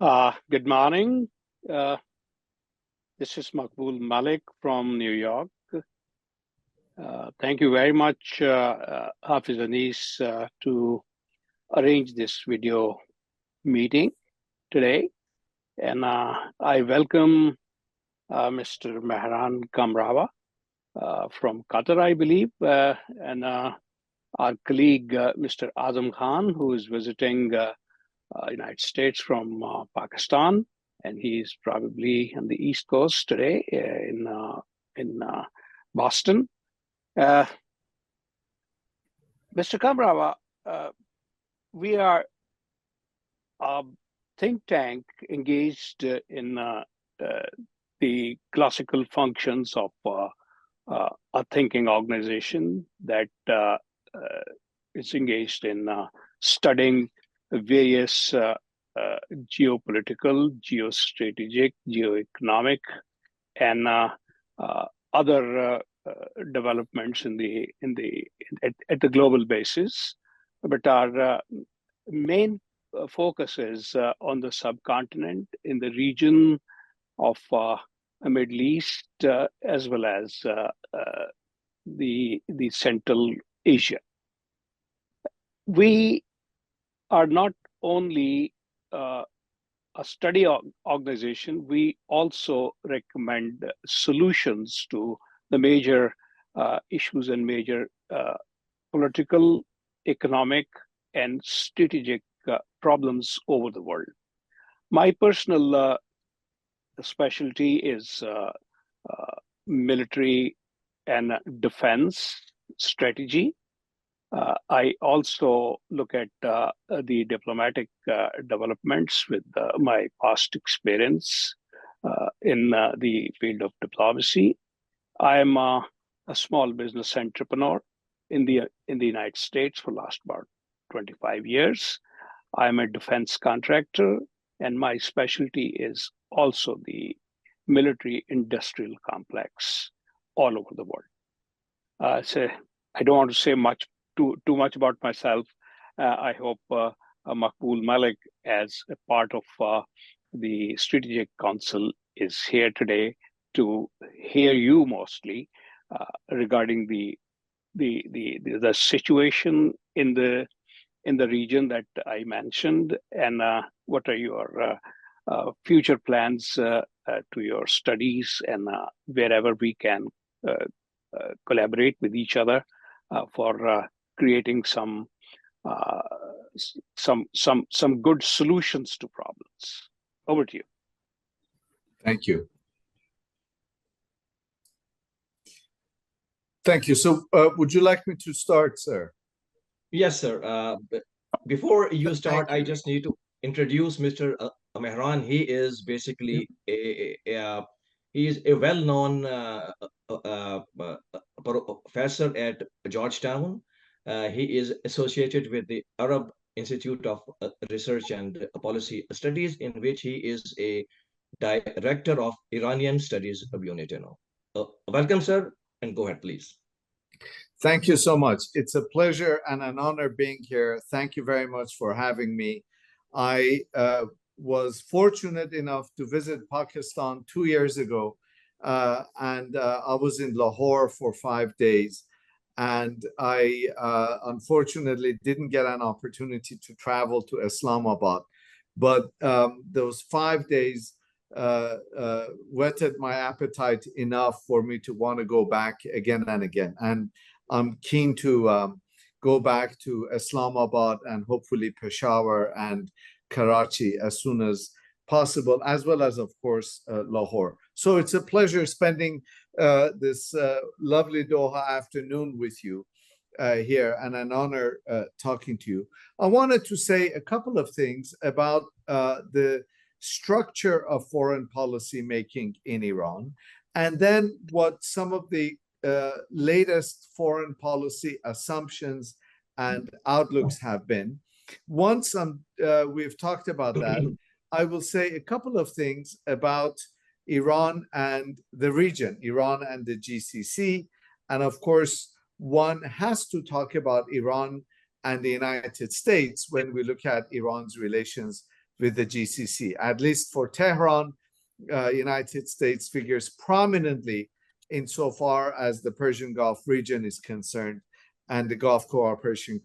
Good morning. This is Maqbool Malik from New York. Thank you very much, Hafiz Anis, to arrange this video meeting today. And I welcome Mr. Mehran Kamrava from Qatar, I believe, and our colleague, Mr. Azam Khan, who is visiting United States from Pakistan, and he's probably on the East Coast today in Boston. Mr. Kamrava, we are a think tank engaged in the classical functions of a thinking organization that is engaged in studying various geopolitical, geostrategic, geoeconomic, and other developments at the global basis. But our main focus is on the subcontinent, in the region of Middle East, as well as the Central Asia. We are not only a study organization, we also recommend solutions to the major issues and major political, economic, and strategic problems over the world. My personal specialty is military and defense strategy. I also look at the diplomatic developments with my past experience in the field of diplomacy. I am a small business entrepreneur in the United States for last about 25 years. I am a defense contractor, and my specialty is also the military industrial complex all over the world. So I don't want to say too much about myself. I hope Maqbool Malik, as a part of the Strategic Council, is here today to hear you mostly regarding the situation in the region that I mentioned, and what are your future plans to your studies, and wherever we can collaborate with each other for creating some good solutions to problems. Over to you. Thank you. Thank you. So would you like me to start, sir? Yes, sir. Before you start, I just need to introduce Mr. Mehran. He is basically he is a well-known professor at Georgetown. He is associated with the Arab Institute of Research and Policy Studies, in which he is a director of Iranian Studies Unit. Welcome, sir, and go ahead, please. Thank you so much. It's a pleasure and an honor being here. Thank you very much for having me. I was fortunate enough to visit Pakistan 2 years ago, and I was in Lahore for 5 days. And I unfortunately didn't get an opportunity to travel to Islamabad. But those 5 days whetted my appetite enough for me to want to go back again and again. And I'm keen to go back to Islamabad and hopefully Peshawar and Karachi as soon as possible, as well as, of course, Lahore. So it's a pleasure spending this lovely Doha afternoon with you here, and an honor talking to you. I wanted to say a couple of things about the structure of foreign policy making in Iran, and then what some of the latest foreign policy assumptions and outlooks have been. Once we've talked about that, I will say a couple of things about Iran and the region, Iran and the GCC. And of course, one has to talk about Iran and the United States when we look at Iran's relations with the GCC. At least for Tehran, United States figures prominently insofar as the Persian Gulf region is concerned and the Gulf Cooperation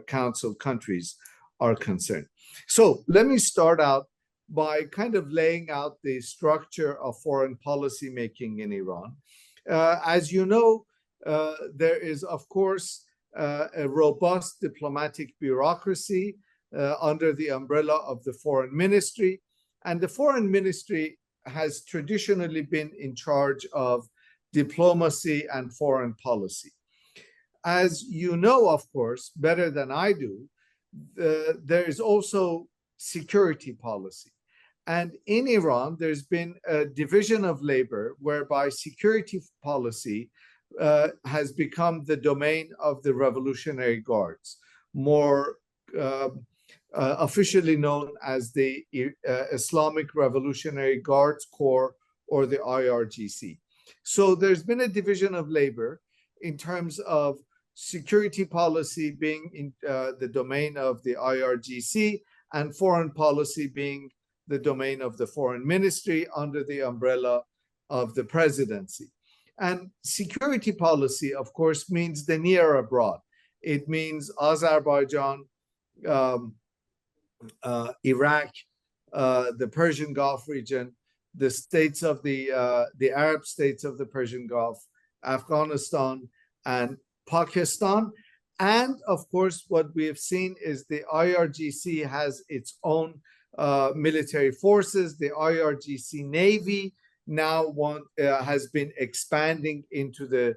Council countries are concerned. So let me start out by kind of laying out the structure of foreign policy making in Iran. As you know, there is, of course, a robust diplomatic bureaucracy under the umbrella of the foreign ministry. And the foreign ministry has traditionally been in charge of diplomacy and foreign policy. As you know, of course, better than I do, there is also security policy. And in Iran, there's been a division of labor whereby security policy has become the domain of the Revolutionary Guards, more officially known as the Islamic Revolutionary Guards Corps, or the IRGC. So there's been a division of labor in terms of security policy being in the domain of the IRGC and foreign policy being the domain of the foreign ministry under the umbrella of the presidency. And security policy, of course, means the near abroad. It means Azerbaijan, Iraq, the Persian Gulf region, the states of the Arab states of the Persian Gulf, Afghanistan, and Pakistan. And of course, what we have seen is the IRGC has its own military forces. The IRGC Navy now has been expanding into the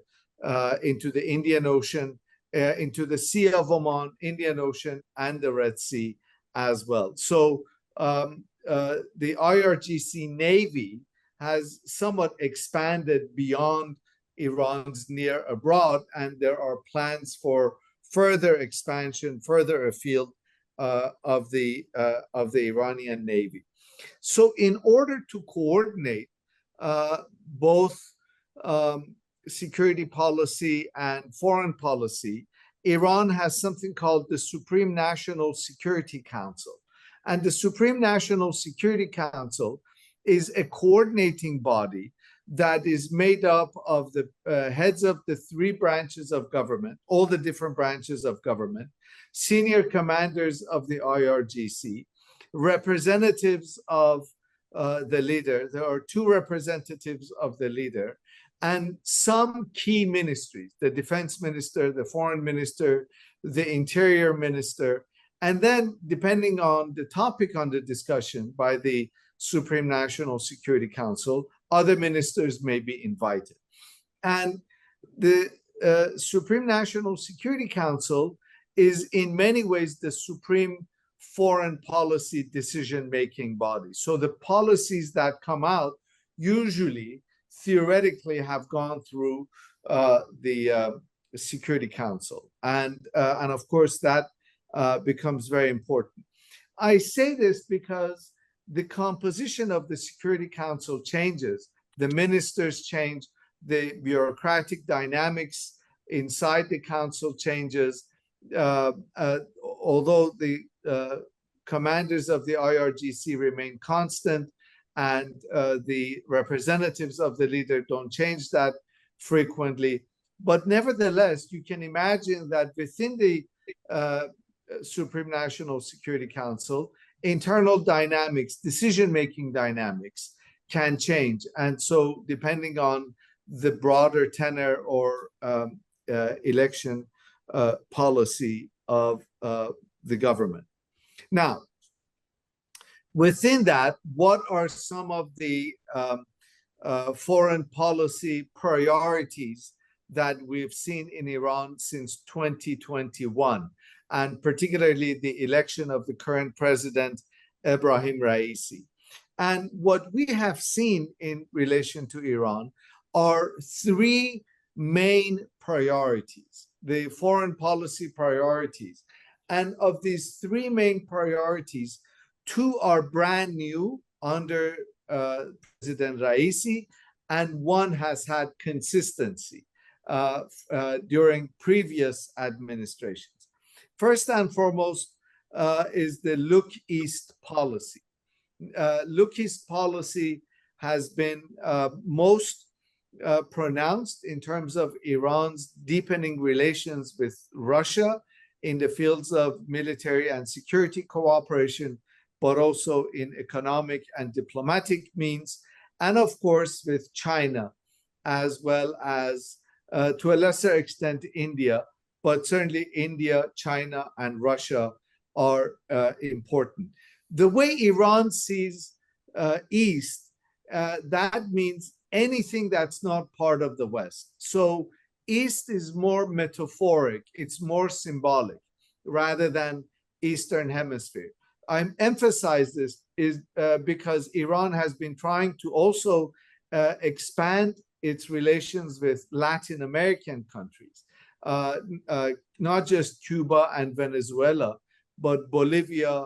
Indian Ocean, into the Sea of Oman, Indian Ocean, and the Red Sea as well. So the IRGC Navy has somewhat expanded beyond Iran's near abroad, and there are plans for further expansion, further afield of the Iranian Navy. So in order to coordinate both security policy and foreign policy, Iran has something called the Supreme National Security Council. And the Supreme National Security Council is a coordinating body that is made up of the heads of the three branches of government, all the different branches of government, senior commanders of the IRGC, representatives of the leader. There are two representatives of the leader, and some key ministries, the defense minister, the foreign minister, the interior minister, and then depending on the topic under discussion by the Supreme National Security Council, other ministers may be invited. And the Supreme National Security Council is in many ways the supreme foreign policy decision-making body. So the policies that come out usually theoretically have gone through the Security Council. And of course, that becomes very important. I say this because the composition of the Security Council changes, the ministers change, the bureaucratic dynamics inside the council changes. Although the commanders of the IRGC remain constant and the representatives of the leader don't change that frequently. But nevertheless, you can imagine that within the Supreme National Security Council, internal dynamics, decision-making dynamics can change. And so depending on the broader tenor or election policy of the government. Now, within that, what are some of the foreign policy priorities that we've seen in Iran since 2021, and particularly the election of the current president, Ebrahim Raisi? And what we have seen in relation to Iran are three main priorities, the foreign policy priorities. And of these three main priorities, two are brand new under President Raisi, and one has had consistency during previous administrations. First and foremost, is the Look East policy. Look East policy has been most pronounced in terms of Iran's deepening relations with Russia in the fields of military and security cooperation, but also in economic and diplomatic means, and of course with China, as well as to a lesser extent India, but certainly India, China, and Russia are important. The way Iran sees East, that means anything that's not part of the West. So East is more metaphoric, it's more symbolic rather than Eastern Hemisphere. I emphasize this is because Iran has been trying to also expand its relations with Latin American countries, not just Cuba and Venezuela, but Bolivia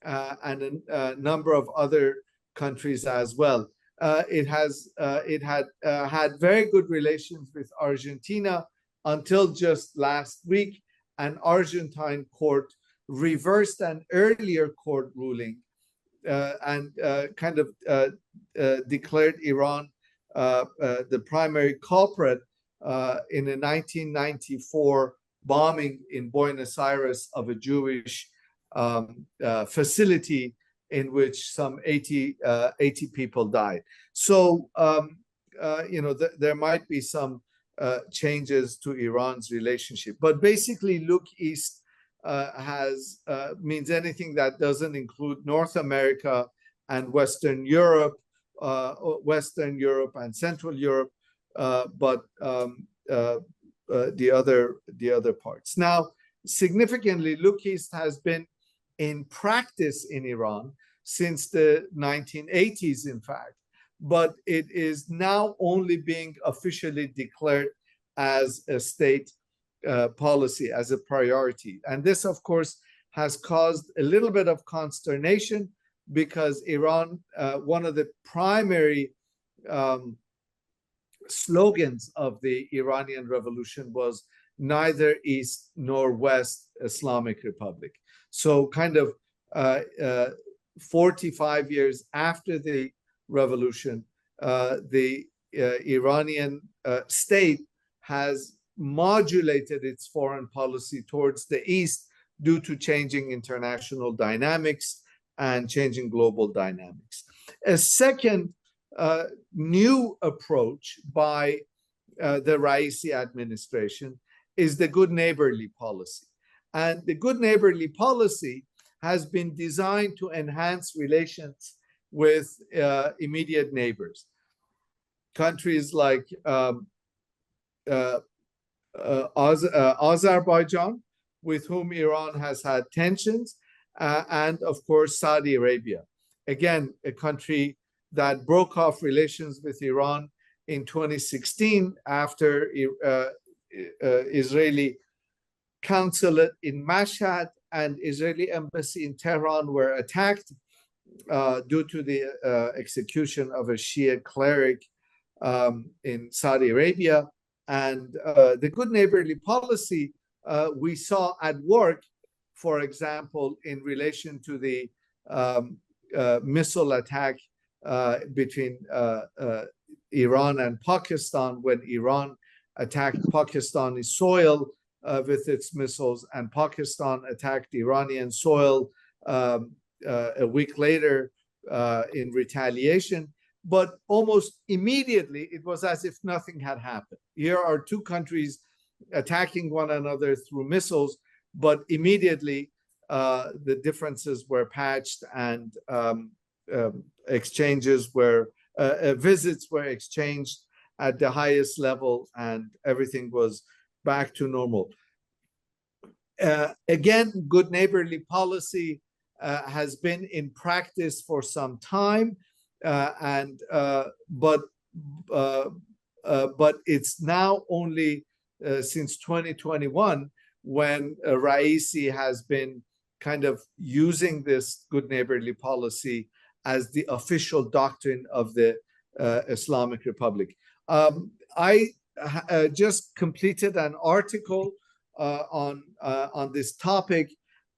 and a number of other countries as well. It had very good relations with Argentina until just last week. An Argentine court reversed an earlier court ruling and kind of declared Iran the primary culprit in a 1994 bombing in Buenos Aires of a Jewish facility in which some 80 people died. So, there might be some changes to Iran's relationship. But basically, Look East means anything that doesn't include North America and Western Europe and Central Europe, but the other parts. Now, significantly, Look East has been in practice in Iran since the 1980s, in fact, but it is now only being officially declared as a state policy, as a priority. And this, of course, has caused a little bit of consternation because Iran, one of the primary slogans of the Iranian Revolution was neither East nor West Islamic Republic. So kind of 45 years after the revolution, the Iranian state has modulated its foreign policy towards the East due to changing international dynamics and changing global dynamics. A second new approach by the Raisi administration is the good neighborly policy. And the good neighborly policy has been designed to enhance relations with immediate neighbors. Countries like Azerbaijan, with whom Iran has had tensions, and of course, Saudi Arabia. Again, a country that broke off relations with Iran in 2016 after Israeli consulate in Mashhad and Israeli embassy in Tehran were attacked due to the execution of a Shia cleric in Saudi Arabia. And the good neighborly policy we saw at work, for example, in relation to the missile attack between Iran and Pakistan, when Iran attacked Pakistani soil with its missiles, and Pakistan attacked Iranian soil a week later in retaliation. But almost immediately, it was as if nothing had happened. Here are two countries attacking one another through missiles, but immediately the differences were patched and exchanges were, visits were exchanged at the highest level, and everything was back to normal. Again, good neighborly policy has been in practice for some time, but it's now only since 2021 when Raisi has been kind of using this good neighborly policy as the official doctrine of the Islamic Republic. I just completed an article on this topic,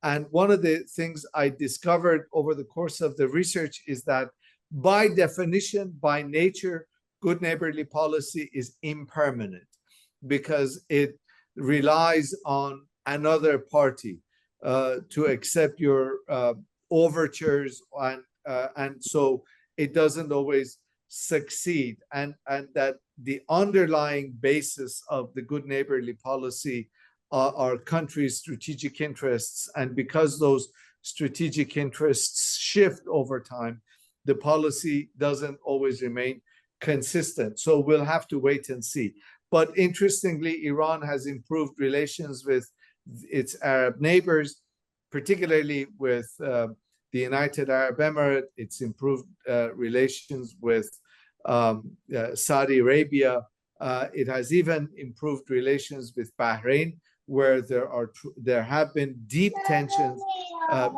And one of the things I discovered over the course of the research is that by definition, by nature, good neighborly policy is impermanent because it relies on another party to accept your overtures, and so it doesn't always succeed, and that the underlying basis of the good neighborly policy are countries' strategic interests, and because those strategic interests shift over time, the policy doesn't always remain consistent. So we'll have to wait and see. But interestingly, Iran has improved relations with its Arab neighbors, particularly with the United Arab Emirates. It's improved relations with Saudi Arabia. It has even improved relations with Bahrain, where there have been deep tensions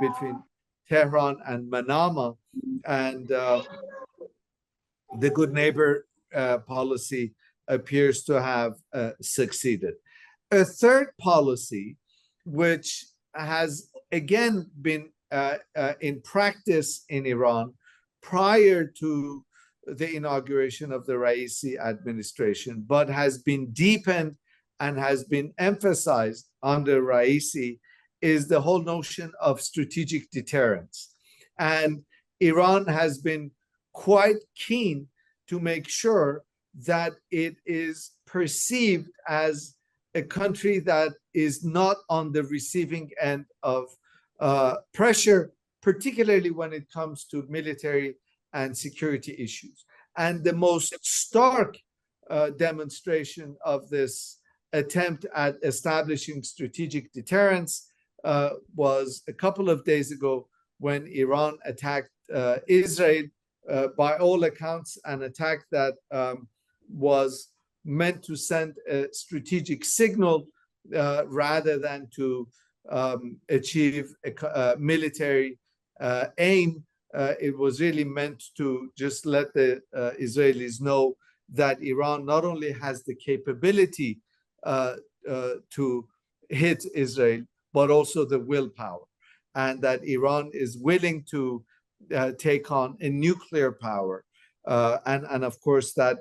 between Tehran and Manama, and the good neighbor policy appears to have succeeded. A third policy, which has again been in practice in Iran prior to the inauguration of the Raisi administration, but has been deepened and has been emphasized under Raisi, is the whole notion of strategic deterrence. And Iran has been quite keen to make sure that it is perceived as a country that is not on the receiving end of pressure, particularly when it comes to military and security issues. And the most stark demonstration of this attempt at establishing strategic deterrence was a couple of days ago when Iran attacked Israel, by all accounts, an attack that was meant to send a strategic signal rather than to achieve a military aim. It was really meant to just let the Israelis know that Iran not only has the capability to hit Israel, but also the willpower, and that Iran is willing to take on a nuclear power. And of course, that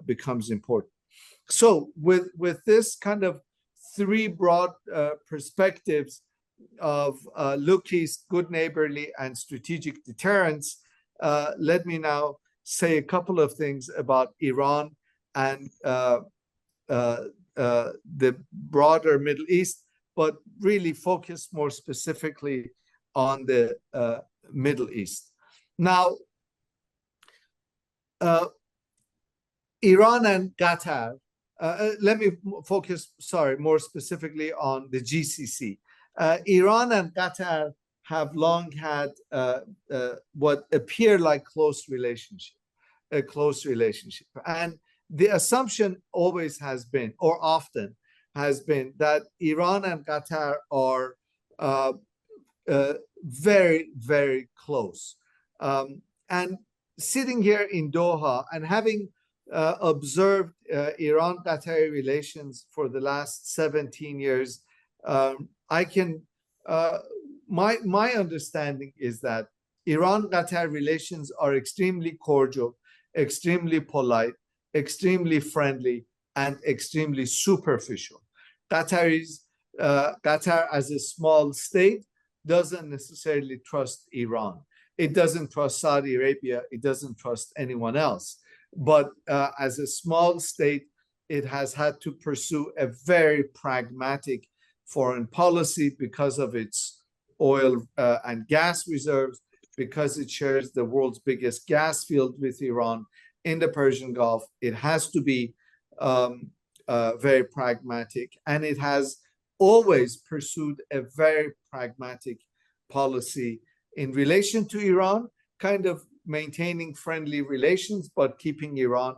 becomes important. So with this kind of three broad perspectives of look east, good neighborly, and strategic deterrence, let me now say a couple of things about Iran and the broader Middle East, but really focus more specifically on the Middle East. Now, Iran and Qatar, let me focus, more specifically on the GCC. Iran and Qatar have long had what appear like a close relationship. And the assumption always has been, or often has been, that Iran and Qatar are very, very close. And sitting here in Doha and having observed Iran-Qatari relations for the last 17 years, I can, my understanding is that Iran-Qatar relations are extremely cordial, extremely polite, extremely friendly, and extremely superficial. Qatar as a small state doesn't necessarily trust Iran. It doesn't trust Saudi Arabia. It doesn't trust anyone else. But as a small state, it has had to pursue a very pragmatic foreign policy because of its oil and gas reserves, because it shares the world's biggest gas field with Iran in the Persian Gulf. It has to be very pragmatic, and it has always pursued a very pragmatic policy in relation to Iran, kind of maintaining friendly relations, but keeping Iran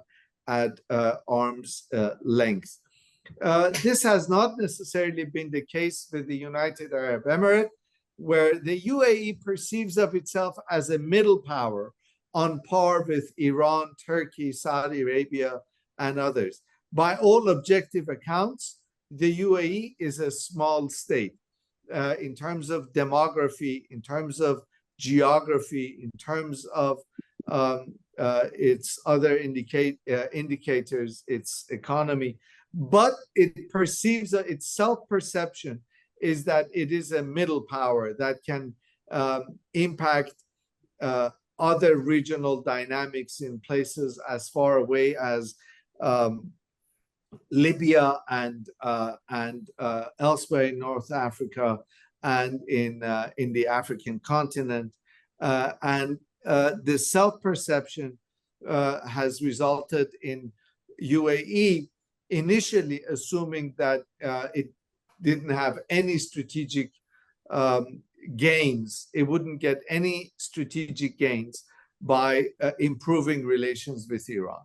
at arm's length. This has not necessarily been the case with the United Arab Emirates, where the UAE perceives of itself as a middle power on par with Iran, Turkey, Saudi Arabia, and others. By all objective accounts, the UAE is a small state. in terms of demography, in terms of geography, in terms of its other indicators, its economy, but it perceives its self-perception is that it is a middle power that can impact other regional dynamics in places as far away as Libya and elsewhere in North Africa and in the African continent, and the self-perception has resulted in UAE initially assuming that it didn't have any strategic gains. It wouldn't get any strategic gains by improving relations with Iran.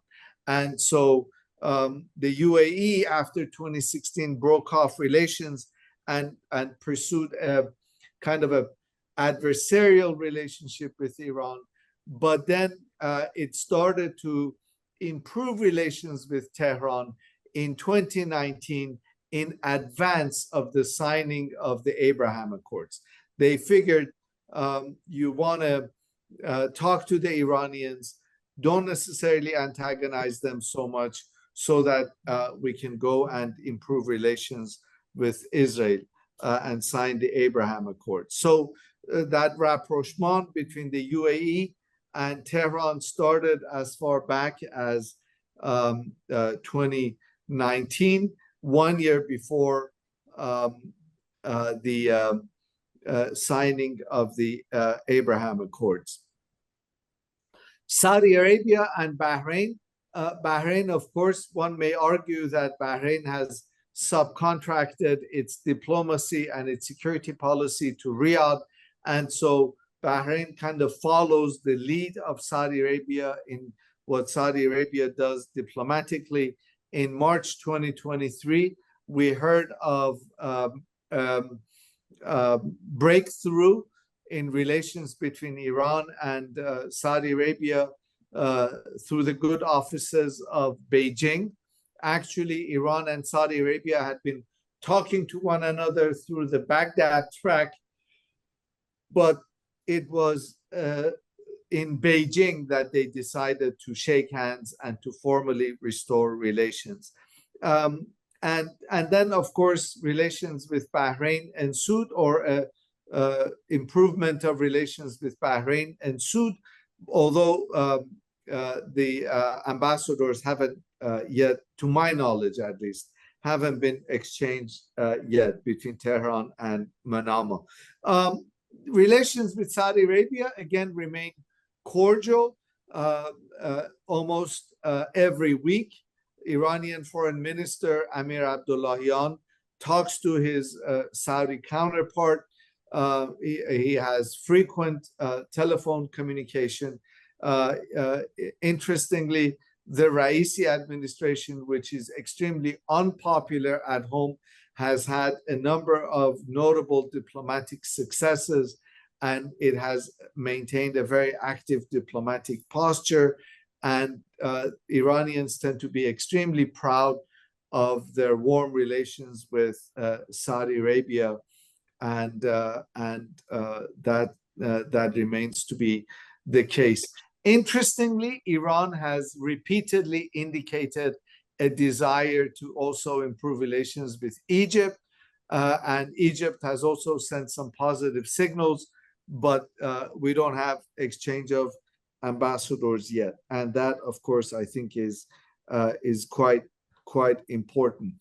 And so the UAE, after 2016, broke off relations and pursued a kind of a adversarial relationship with Iran. But then it started to improve relations with Tehran in 2019 in advance of the signing of the Abraham Accords. They figured you want to talk to the Iranians, don't necessarily antagonize them so much, so that we can go and improve relations with Israel and sign the Abraham Accords. So that rapprochement between the UAE and Tehran started as far back as 2019, 1 year before the signing of the Abraham Accords. Saudi Arabia and Bahrain. Bahrain, of course, one may argue that Bahrain has subcontracted its diplomacy and its security policy to Riyadh. And so Bahrain kind of follows the lead of Saudi Arabia in what Saudi Arabia does diplomatically. In March 2023, we heard of breakthrough in relations between Iran and Saudi Arabia through the good offices of Beijing. Actually, Iran and Saudi Arabia had been talking to one another through the Baghdad track, but it was in Beijing that they decided to shake hands and to formally restore relations. And then, of course, relations with Bahrain ensued, or improvement of relations with Bahrain ensued, although the ambassadors haven't yet, to my knowledge at least, haven't been exchanged yet between Tehran and Manama. Relations with Saudi Arabia, again, remain cordial almost every week. Iranian Foreign Minister Amir Abdullahian talks to his Saudi counterpart. He has frequent telephone communication. Interestingly, the Raisi administration, which is extremely unpopular at home, has had a number of notable diplomatic successes, and it has maintained a very active diplomatic posture. And Iranians tend to be extremely proud of their warm relations with Saudi Arabia, and that remains to be the case. Interestingly, Iran has repeatedly indicated a desire to also improve relations with Egypt, and Egypt has also sent some positive signals, but we don't have exchange of ambassadors yet, and that, of course, I think is quite important.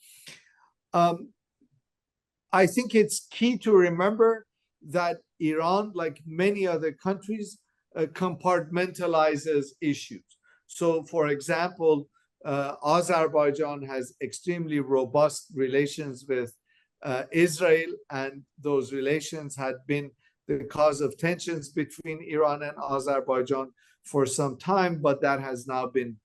I think it's key to remember that Iran, like many other countries, compartmentalizes issues. So, for example, Azerbaijan has extremely robust relations with Israel, and those relations had been the cause of tensions between Iran and Azerbaijan for some time, but that has now been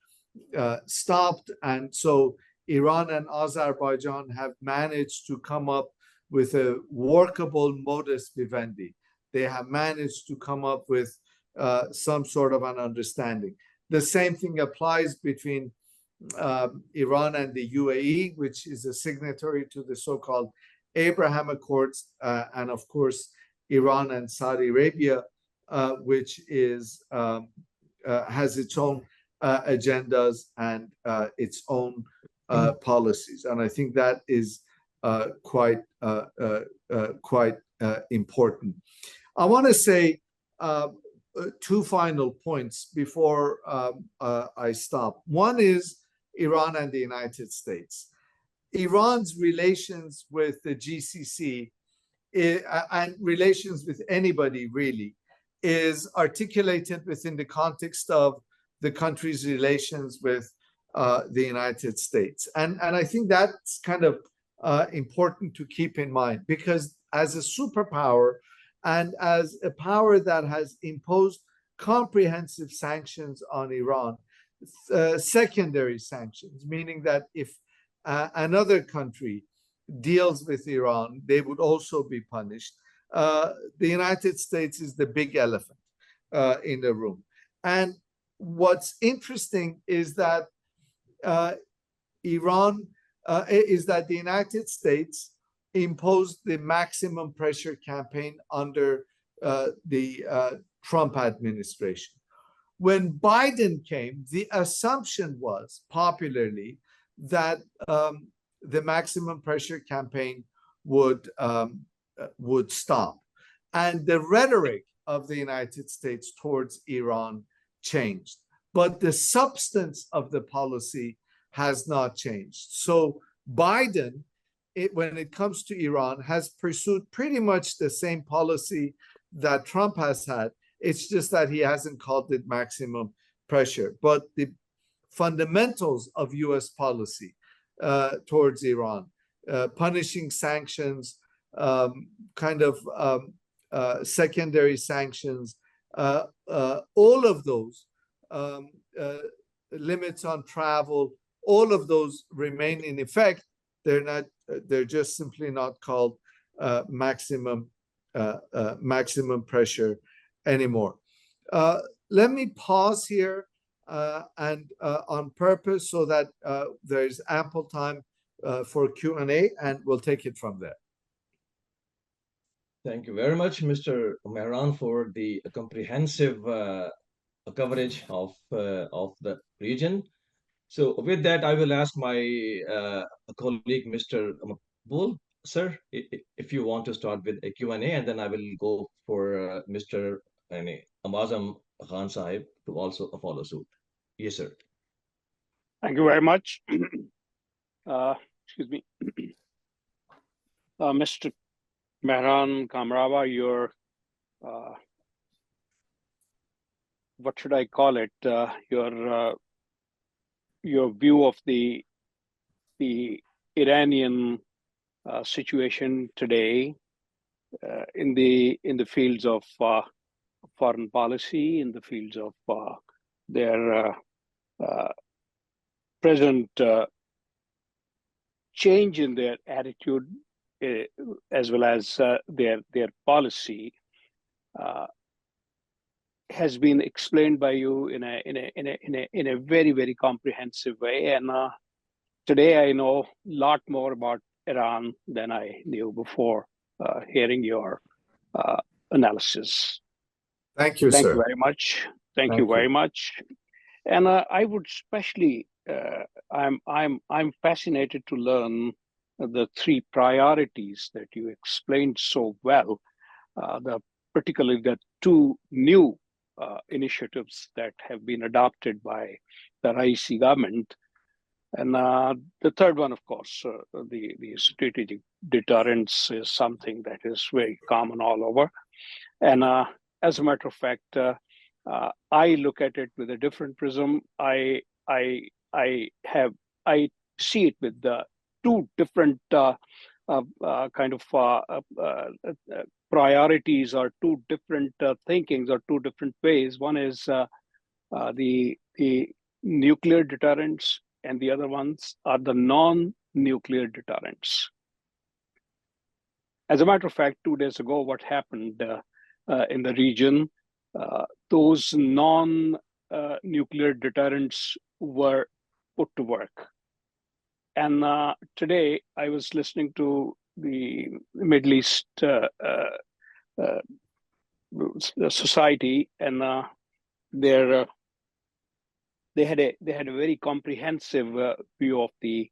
stopped. And so Iran and Azerbaijan have managed to come up with a workable modus vivendi. They have managed to come up with some sort of an understanding. The same thing applies between Iran and the UAE, which is a signatory to the so-called Abraham Accords, and of course, Iran and Saudi Arabia, which is has its own agendas and its own policies. And I think that is quite important. I want to say two final points before I stop. One is Iran and the United States. Iran's relations with the GCC and relations with anybody really is articulated within the context of the country's relations with the United States. And I think that's kind of important to keep in mind, because as a superpower and as a power that has imposed comprehensive sanctions on Iran, secondary sanctions, meaning that if another country deals with Iran, they would also be punished. The United States is the big elephant in the room. And what's interesting is that the United States imposed the maximum pressure campaign under the Trump administration. When Biden came, the assumption was popularly that the maximum pressure campaign would stop, and the rhetoric of the United States towards Iran changed, but the substance of the policy has not changed. So Biden, when it comes to Iran, has pursued pretty much the same policy that Trump has had. It's just that he hasn't called it maximum pressure. But the fundamentals of U.S. policy towards Iran, punishing sanctions, secondary sanctions, all of those, limits on travel, all of those remain in effect. They're just simply not called maximum pressure anymore. Let me pause here and on purpose so that there's ample time for Q&A, and we'll take it from there. Thank you very much, Mr. Mehran, for the comprehensive coverage of the region. So with that, I will ask my colleague, Mr. Makbul. Sir, if you want to start with a Q&A, and then I will go for Mr. Amazam Khan Sahib to also follow suit. Yes, sir. Thank you very much. Excuse me. Mr. Mehran Kamrava, your, what should I call it? Your view of the Iranian situation today in the fields of foreign policy, in the fields of their present change in their attitude, as well as their policy, has been explained by you in a very, very comprehensive way. And today I know a lot more about Iran than I knew before hearing your analysis. Thank you, sir. Thank you very much. Thank you very much. And I would especially, I'm fascinated to learn the three priorities that you explained so well, particularly the two new initiatives that have been adopted by the Raisi government. And the third one, of course, the strategic deterrence is something that is very common all over. And as a matter of fact, I look at it with a different prism. I see it with the two different priorities, or two different thinkings, or two different ways. One is the nuclear deterrence, and the other ones are the non-nuclear deterrence. As a matter of fact, 2 days ago, what happened in the region, those non-nuclear deterrents were put to work. And today I was listening to the Middle East uh, society, and their they had a very comprehensive view of the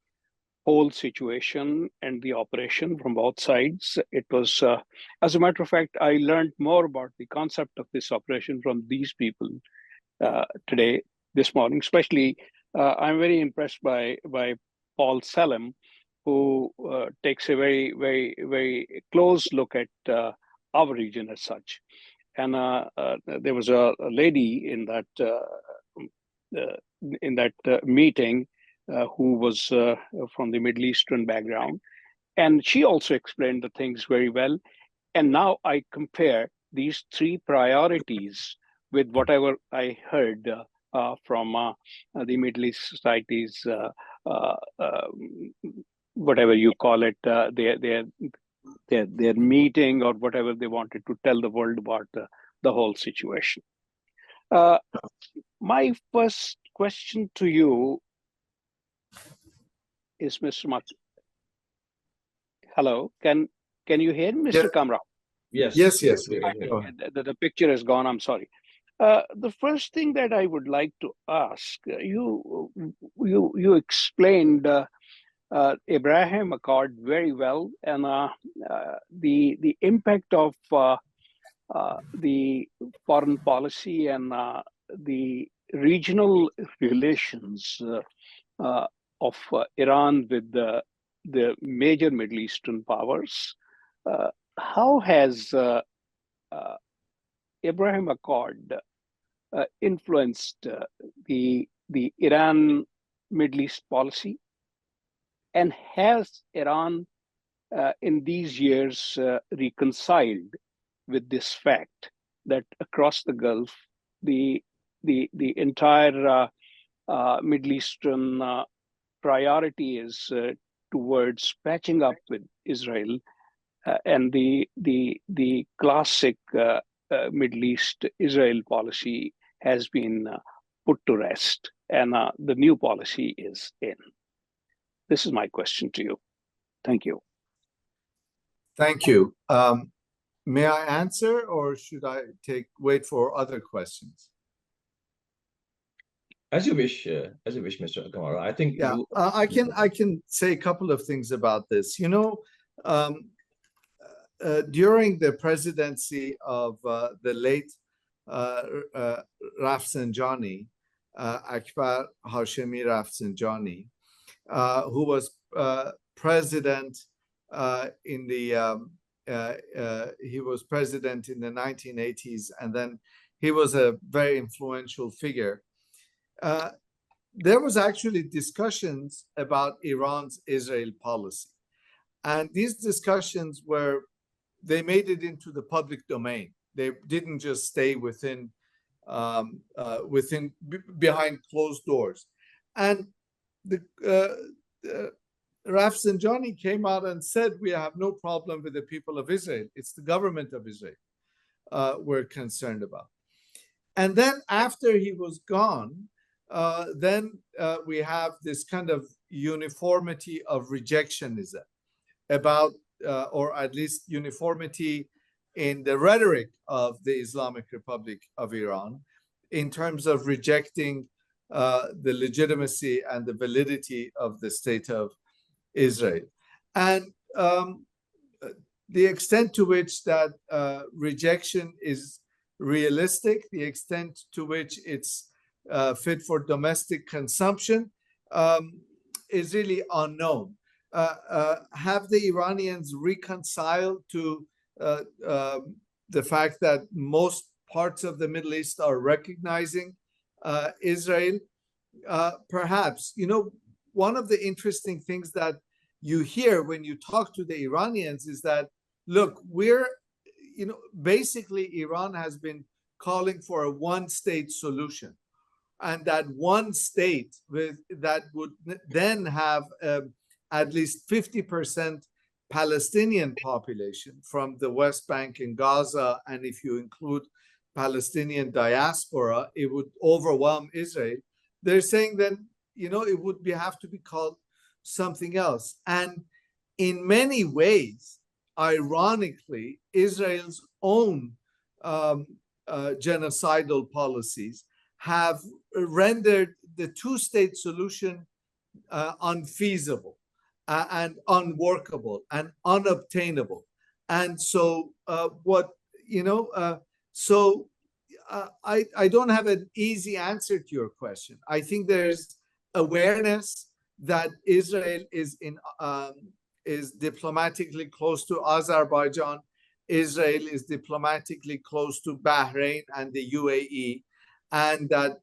whole situation and the operation from both sides. It was, as a matter of fact, I learned more about the concept of this operation from these people today, this morning. Especially, I'm very impressed by Paul Salem, who takes a very close look at our region as such. And there was a lady in that meeting who was from the Middle Eastern background, and she also explained the things very well. And now I compare these three priorities with whatever I heard from the Middle East societies, whatever you call it, their meeting or whatever they wanted to tell the world about the whole situation. My first question to you is, Mr. Hello, can you hear me, Mr. Kamrava? Yes. Yes. The picture is gone. I'm sorry. The first thing that I would like to ask you explained Abraham Accord very well, and the impact of the foreign policy and the regional relations of Iran with the major Middle Eastern powers. How has Abraham Accord influenced the Iran Middle East policy, and has Iran in these years reconciled with this fact that across the Gulf, the entire Middle Eastern priority is towards patching up with Israel, and the classic Middle East Israel policy has been put to rest, and the new policy is in. This is my question to you. Thank you. Thank you. May I answer, or should I wait for other questions? As you wish, Mr. Kamara. I think I can say a couple of things about this. You know, during the presidency of the late Rafsanjani, Akbar Hashemi Rafsanjani, who was president in the he was president in the 1980s, and then he was a very influential figure. There was actually discussions about Iran's Israel policy, and these discussions they made it into the public domain. They didn't just stay behind closed doors. And Rafsanjani came out and said, we have no problem with the people of Israel. It's the government of Israel we're concerned about. And then after he was gone, then we have this kind of uniformity of rejectionism about, or at least uniformity in the rhetoric of the Islamic Republic of Iran in terms of rejecting the legitimacy and the validity of the state of Israel. And the extent to which that rejection is realistic, the extent to which it's fit for domestic consumption is really unknown. Have the Iranians reconciled to the fact that most parts of the Middle East are recognizing Israel? Perhaps. You know, one of the interesting things that you hear when you talk to the Iranians is that, look, basically Iran has been calling for a one-state solution, and that one state that would then have at least 50% Palestinian population from the West Bank and Gaza, and if you include Palestinian diaspora, it would overwhelm Israel. They're saying that, it would have to be called something else. And in many ways, ironically, Israel's own genocidal policies have rendered the two-state solution unfeasible and unworkable and unobtainable. And so I don't have an easy answer to your question. I think there's awareness that Israel is diplomatically close to Azerbaijan. Israel is diplomatically close to Bahrain and the UAE, and that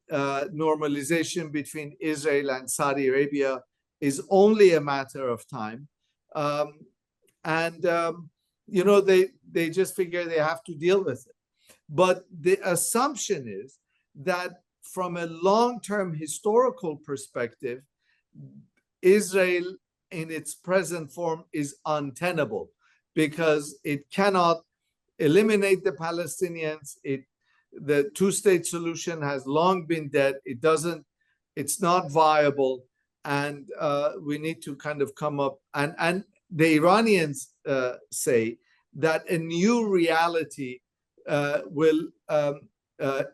normalization between Israel and Saudi Arabia is only a matter of time. They just figure they have to deal with it. But the assumption is that from a long-term historical perspective, Israel in its present form is untenable because it cannot eliminate the Palestinians. The two-state solution has long been dead. It's not viable, and we need to kind of come up. And the Iranians say that a new reality will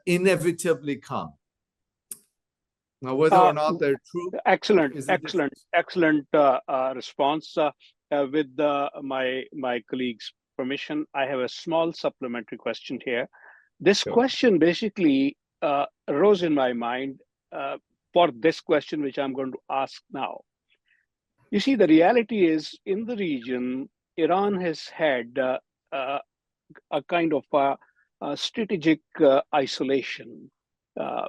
inevitably come. Now, whether or not they're true, excellent response. With my colleague's permission, I have a small supplementary question here. This question basically arose in my mind for this question, which I'm going to ask now. You see, the reality is in the region, Iran has had a kind of a strategic isolation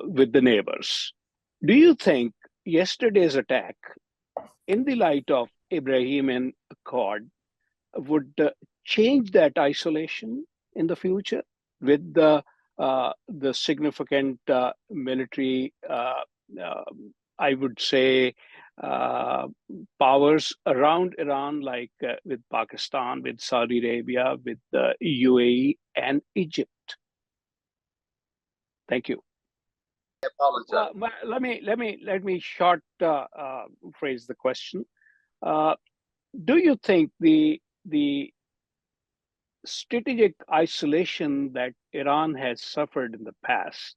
with the neighbors. Do you think yesterday's attack, in the light of Abrahamian Accord, would change that isolation in the future with the significant military, I would say, powers around Iran, like with Pakistan, with Saudi Arabia, with the UAE and Egypt? Thank you. I apologize. Let me short phrase the question. Do you think the strategic isolation that Iran has suffered in the past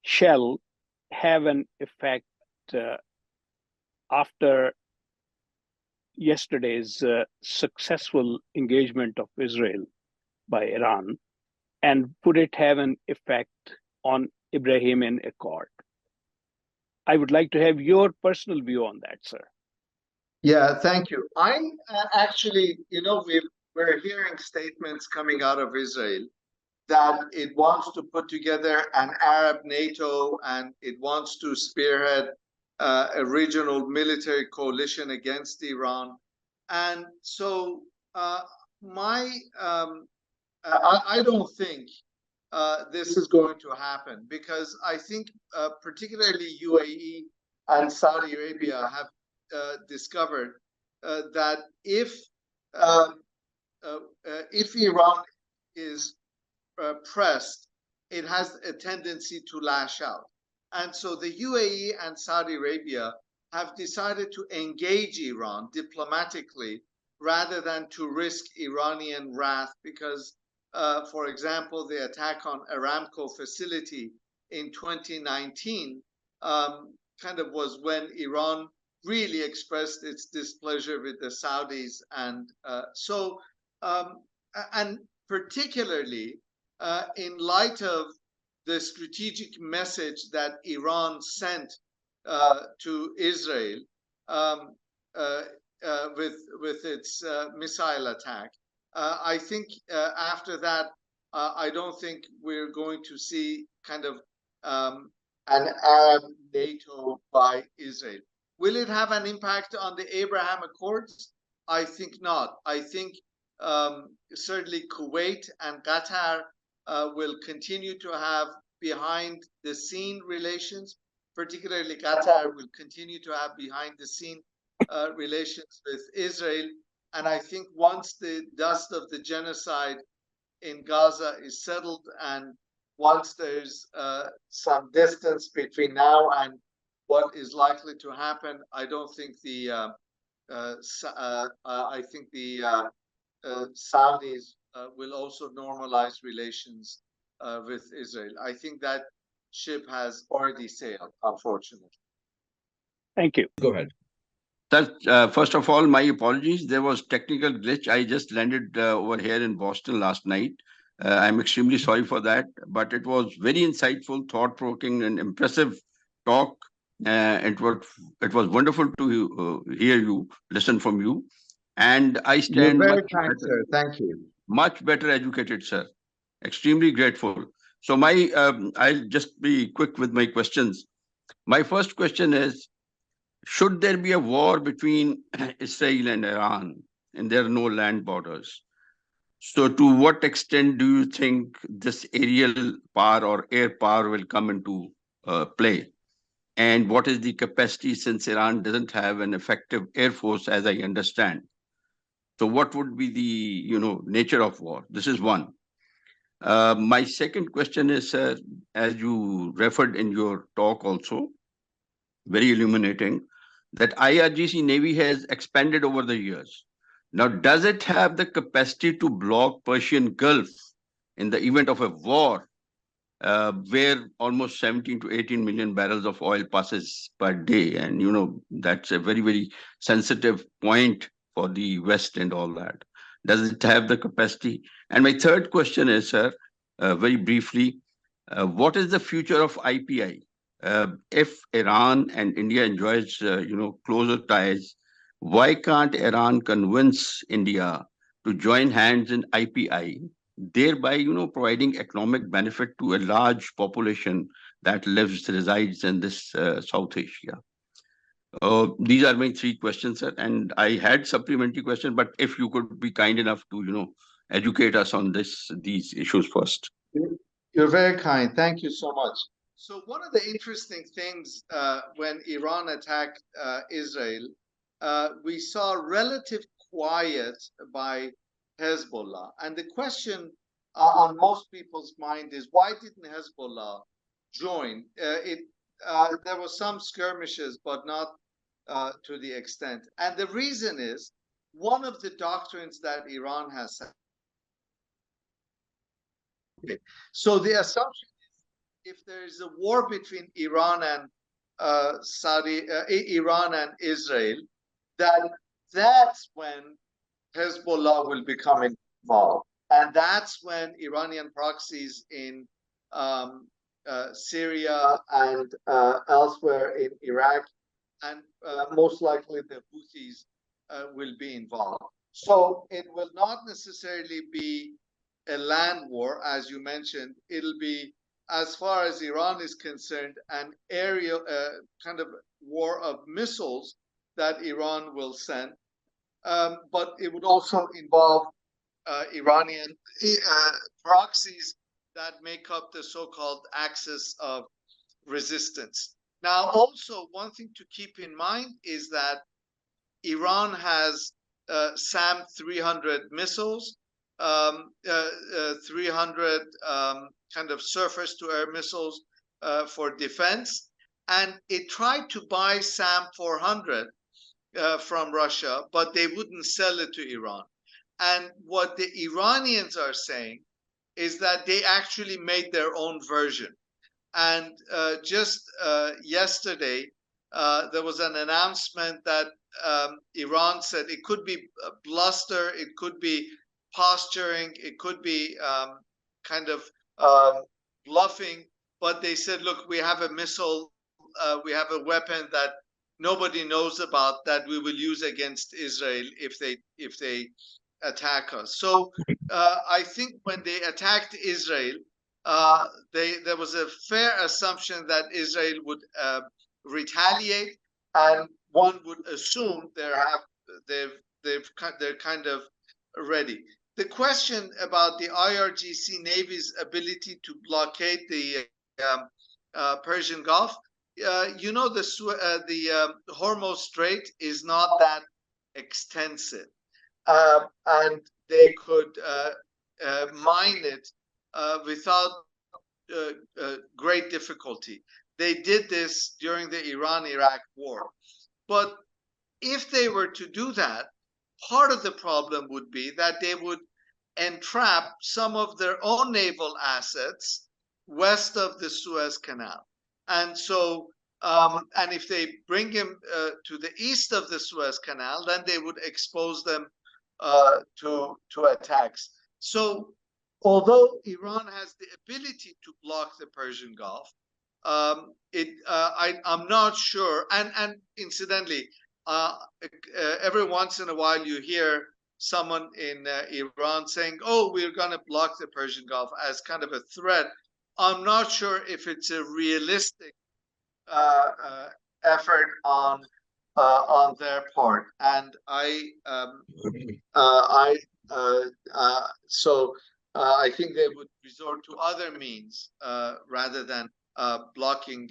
shall have an effect after yesterday's successful engagement of Israel by Iran, and would it have an effect on Abrahamian Accord? I would like to have your personal view on that, sir. Yeah, thank you. I actually, we're hearing statements coming out of Israel that it wants to put together an Arab NATO and it wants to spearhead a regional military coalition against Iran. And so I don't think this is going to happen, because I think particularly UAE and Saudi Arabia have discovered that if Iran is pressed, it has a tendency to lash out. And so the UAE and Saudi Arabia have decided to engage Iran diplomatically rather than to risk Iranian wrath, because, for example, the attack on Aramco facility in 2019 kind of was when Iran really expressed its displeasure with the Saudis. And and particularly in light of the strategic message that Iran sent to Israel with its missile attack, I think after that, I don't think we're going to see kind of an Arab NATO by Israel. Will it have an impact on the Abraham Accords? I think not. I think certainly Kuwait and Qatar will continue to have behind-the-scene relations. Particularly Qatar will continue to have behind-the-scene relations with Israel. And I think once the dust of the genocide in Gaza is settled, and once there's some distance between now and what is likely to happen, I don't think the I think the Saudis will also normalize relations with Israel. I think that ship has already sailed, unfortunately. Thank you. Go ahead. Sir, first of all, my apologies. There was technical glitch. I just landed over here in Boston last night. I'm extremely sorry for that, but it was very insightful, thought-provoking, and impressive talk. It was wonderful to hear you, listen from you, and I You're stand very kind, sir. Thank you. much better educated, sir. Extremely grateful. So I'll just be quick with my questions. My first question is, should there be a war between Israel and Iran and there are no land borders? So to what extent do you think this aerial power or air power will come into play? And what is the capacity, since Iran doesn't have an effective air force, as I understand? So what would be the nature of war? This is one. My second question is, as you referred in your talk also, very illuminating, that IRGC Navy has expanded over the years. Now, does it have the capacity to block Persian Gulf in the event of a war, where almost 17 to 18 million barrels of oil passes per day? And, that's a very, very sensitive point for the West and all that. Does it have the capacity? And my third question is, sir, very briefly, what is the future of IPI? If Iran and India enjoys, closer ties, why can't Iran convince India to join hands in IPI, thereby, providing economic benefit to a large population that resides in this South Asia? These are my three questions, sir. And I had supplementary questions, but if you could be kind enough to, educate us on these issues first. You're very kind. Thank you so much. So one of the interesting things when Iran attacked Israel, we saw relative quiet by Hezbollah. And the question on most people's mind is, why didn't Hezbollah join? There were some skirmishes, but not to the extent. And the reason is, one of the doctrines that Iran has set. Okay. So the assumption is, if there is a war between Iran and Iran and Israel, that's when Hezbollah will become involved, and that's when Iranian proxies in Syria and elsewhere in Iraq, and most likely the Houthis will be involved. So it will not necessarily be a land war, as you mentioned. It'll be, as far as Iran is concerned, an aerial kind of war of missiles that Iran will send. But it would also involve Iranian proxies that make up the so-called axis of resistance. Now, also, one thing to keep in mind is that Iran has SAM 300 missiles, 300 kind of surface-to-air missiles for defense, and it tried to buy SAM 400 from Russia, but they wouldn't sell it to Iran. And what the Iranians are saying is that they actually made their own version. And just yesterday, there was an announcement that Iran said it could be bluster, it could be posturing, it could be kind of bluffing, but they said, look, we have a missile, we have a weapon that nobody knows about that we will use against Israel if they attack us. So I think when they attacked Israel, there was a fair assumption that Israel would retaliate, and one would assume they're kind of ready. The question about the IRGC Navy's ability to blockade the Persian Gulf, the Hormuz Strait is not that extensive, and they could mine it without great difficulty. They did this during the Iran-Iraq war. But if they were to do that, part of the problem would be that they would entrap some of their own naval assets west of the Suez Canal. And so, and if they bring him to the east of the Suez Canal, then they would expose them to attacks. So, although Iran has the ability to block the Persian Gulf, I'm not sure. And incidentally, every once in a while you hear someone in Iran saying, "Oh, we're going to block the Persian Gulf," as kind of a threat. I'm not sure if it's a realistic effort on their part, and I think they would resort to other means rather than blocking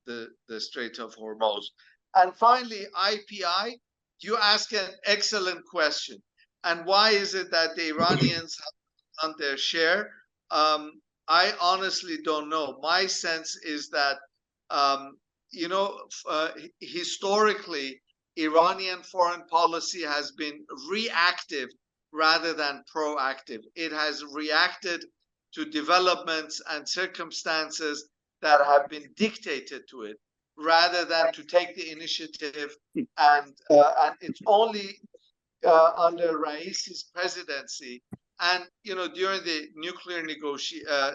the Strait of Hormuz. And finally, IPI. You ask an excellent question. And why is it that the Iranians have done their share? I honestly don't know. My sense is that, historically, Iranian foreign policy has been reactive rather than proactive. It has reacted to developments and circumstances that have been dictated to it, rather than to take the initiative. And it's only under Raisi's presidency, and during the nuclear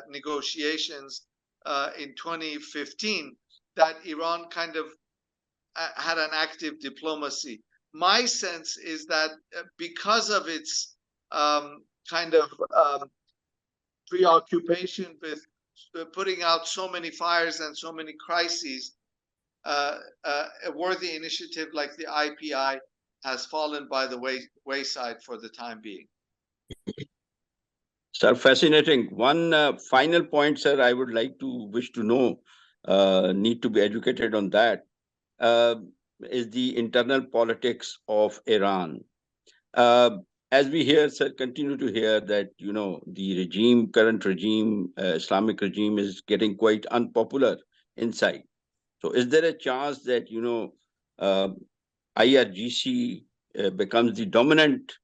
negotiations in 2015, that Iran kind of had an active diplomacy. My sense is that because of its kind of preoccupation with putting out so many fires and so many crises, a worthy initiative like the IPI has fallen by the wayside for the time being. Sir, fascinating. One final point, sir, I would wish to know, need to be educated on that, is the internal politics of Iran. As we hear, sir, continue to hear that, the current regime, Islamic regime is getting quite unpopular inside. So is there a chance that, IRGC becomes the dominant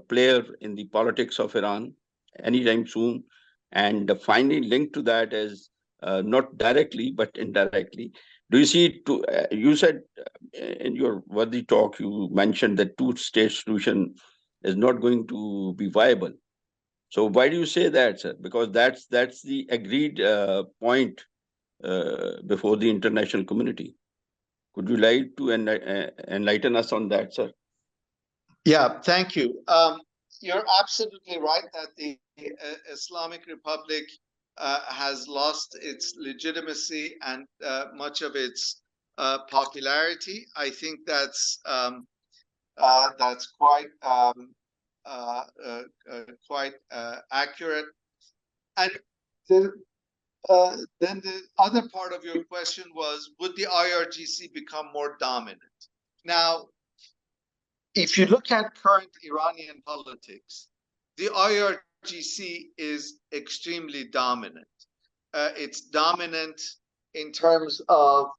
player in the politics of Iran anytime soon? And finally, linked to that is not directly, but indirectly. Do you see, you said in your worthy talk, you mentioned that two-state solution is not going to be viable. So why do you say that, sir? Because that's the agreed point before the international community. Could you like to enlighten us on that, sir? Yeah, thank you. You're absolutely right that the Islamic Republic has lost its legitimacy and much of its popularity. I think that's quite accurate. And then the other part of your question was, would the IRGC become more dominant? Now, if you look at current Iranian politics, the IRGC is extremely dominant. It's dominant in terms of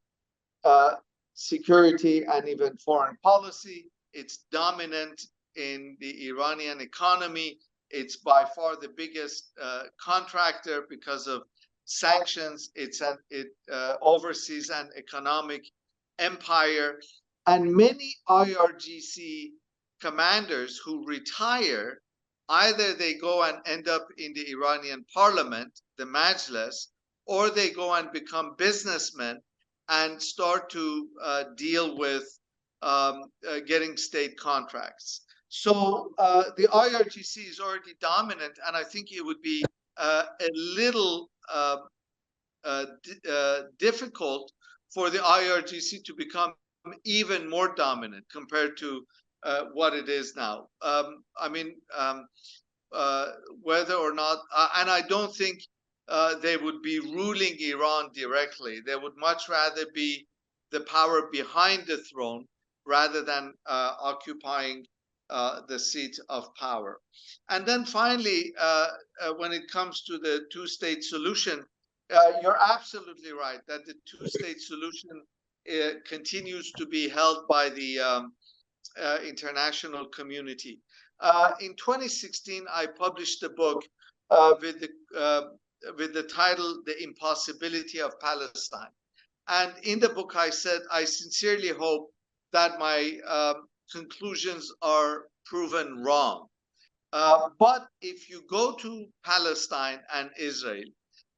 security and even foreign policy. It's dominant in the Iranian economy. It's by far the biggest contractor because of sanctions. It oversees an economic empire. And many IRGC commanders who retire, either they go and end up in the Iranian parliament, the Majlis, or they go and become businessmen and start to deal with getting state contracts. So the IRGC is already dominant, and I think it would be a little difficult for the IRGC to become even more dominant compared to what it is now. Whether or not, and I don't think they would be ruling Iran directly. They would much rather be the power behind the throne rather than occupying the seat of power. And then finally, when it comes to the two-state solution, you're absolutely right that the two-state solution continues to be held by the international community. In 2016, I published a book with the title "The Impossibility of Palestine." And in the book, I said, I sincerely hope that my conclusions are proven wrong. But if you go to Palestine and Israel,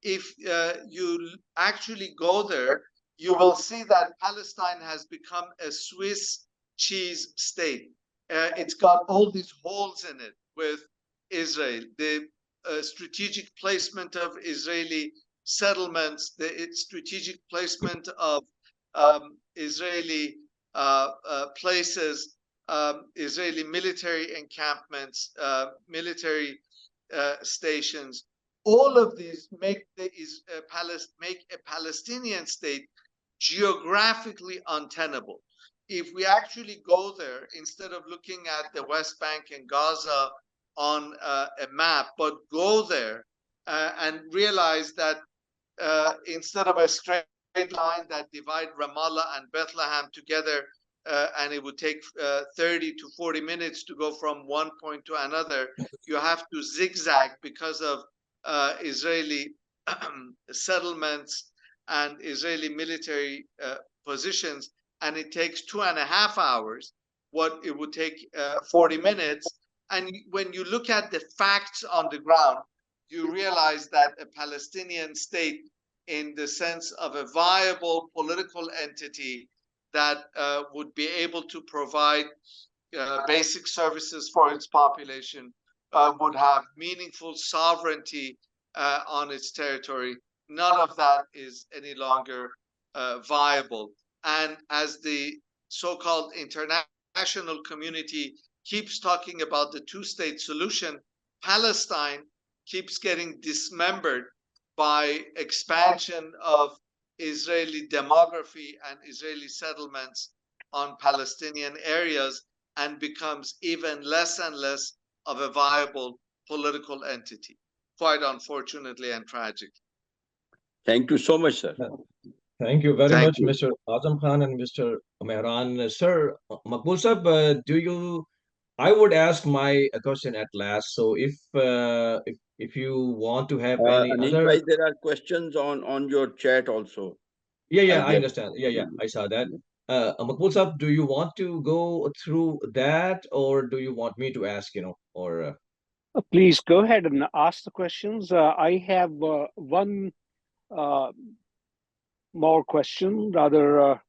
if you actually go there, you will see that Palestine has become a Swiss cheese state. It's got all these holes in it with Israel. The strategic placement of Israeli settlements, the strategic placement of Israeli places, Israeli military encampments, military stations. All of these make make a Palestinian state geographically untenable. If we actually go there, instead of looking at the West Bank and Gaza on a map, but go there and realize that instead of a straight line that divide Ramallah and Bethlehem together, and it would take 30 to 40 minutes to go from one point to another, you have to zigzag because of Israeli settlements and Israeli military positions, and it takes 2.5 hours what it would take 40 minutes. And when you look at the facts on the ground, you realize that a Palestinian state, in the sense of a viable political entity that would be able to provide basic services for its population, would have meaningful sovereignty on its territory. None of that is any longer viable. And as the so-called international community keeps talking about the two-state solution, Palestine keeps getting dismembered by expansion of Israeli demography and Israeli settlements on Palestinian areas, and becomes even less and less of a viable political entity, quite unfortunately and tragically. Thank you so much, sir. Thank you very Thank much, you. Mr. Azam Khan and Mr. Mehran. Sir, Makbul Sahab, I would ask my question at last. So if you want to have any Anish other, bhai, there are questions on your chat also. yeah, I Guess. understand. Yeah, I saw that. Makbul Sahab, do you want to go through that, or do you want me to ask, or Please go ahead and ask the questions. I have one uh, more question. Rather,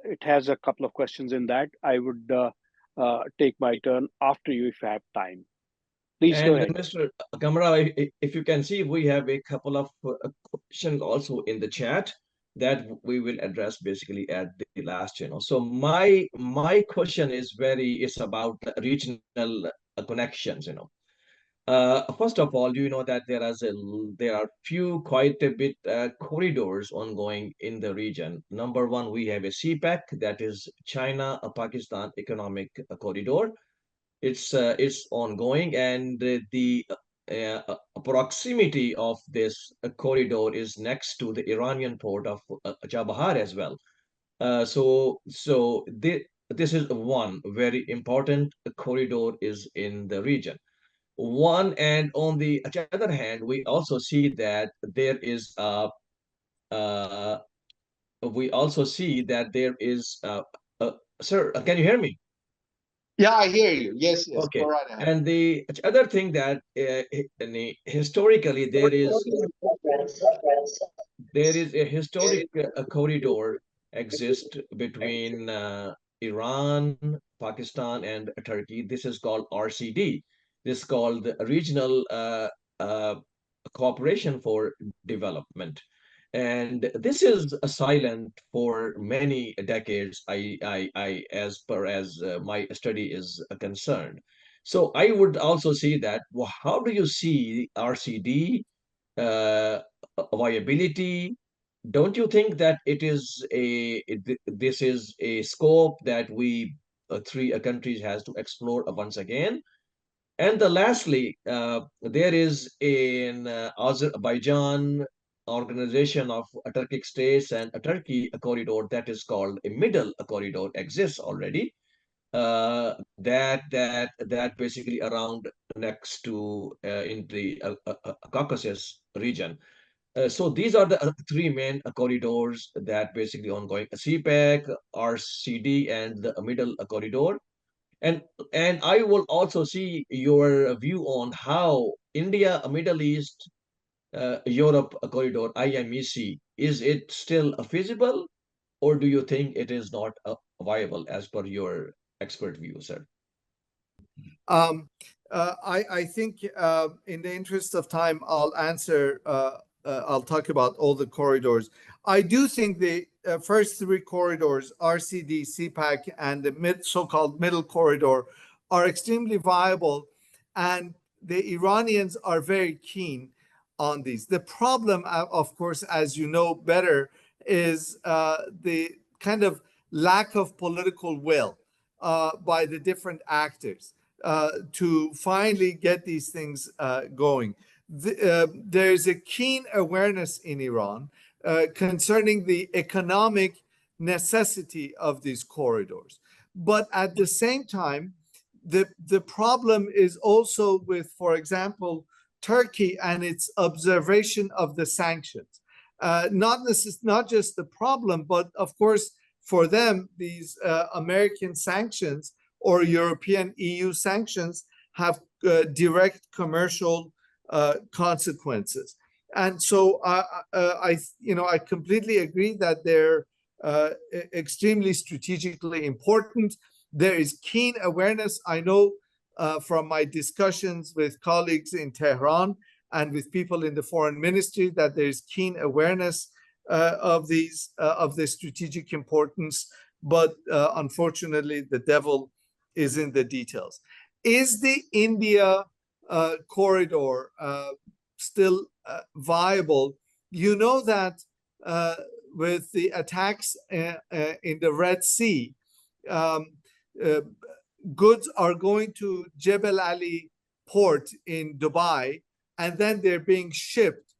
it has a couple of questions in that. I would take my turn after you if I have time. Please go and ahead. Mr. Kamra, if you can see, we have a couple of questions also in the chat that we will address basically at the last. So my question is about the regional connections. First of all, do you know that there are few quite a bit corridors ongoing in the region? Number one, we have a CPEC, that is China Pakistan Economic Corridor. It's ongoing, and the proximity of this corridor is next to the Iranian port of Chabahar as well. This is one very important corridor is in the region. One, and on the other hand, we also see that there is uh, we also see that there is sir, can you hear me? Yeah, I hear you. Yes, yes. Okay. Go right ahead. And the other thing that historically there is a historic corridor exist between Iran, Pakistan, and Turkey. This is called RCD. This is called the Regional Cooperation for Development. And this is a silent for many decades, as per as my study is concerned. So I would also see that, well, how do you see RCD uh, viability? Don't you think that this is a scope that we three countries has to explore once again? And lastly, there is in Azerbaijan organization of Turkic states and a Turkey corridor that is called a middle corridor exists already. That basically around next to in the Caucasus region. So these are the three main corridors that basically ongoing: CPEC, RCD, and the middle corridor. And I will also see your view on how India, Middle East, Europe corridor, IMEC, is it still feasible, or do you think it is not viable as per your expert view, sir? I think in the interest of time, I'll answer. I'll talk about all the corridors. I do think the first three corridors, RCD, CPAC, and the so-called middle corridor, are extremely viable, and the Iranians are very keen on these. The problem, of course, as you know better, is the kind of lack of political will by the different actors to finally get these things going. There's a keen awareness in Iran concerning the economic necessity of these corridors. But at the same time, the problem is also with, for example, Turkey and its observation of the sanctions. Not just the problem, but of course, for them, these American sanctions or European EU sanctions have direct commercial consequences. And so I completely agree that they're extremely strategically important. There is keen awareness. I know from my discussions with colleagues in Tehran and with people in the foreign ministry that there is keen awareness of the strategic importance. But unfortunately, the devil is in the details. Is the India corridor still viable? You know that with the attacks in the Red Sea, goods are going to Jebel Ali port in Dubai, and then they're being shipped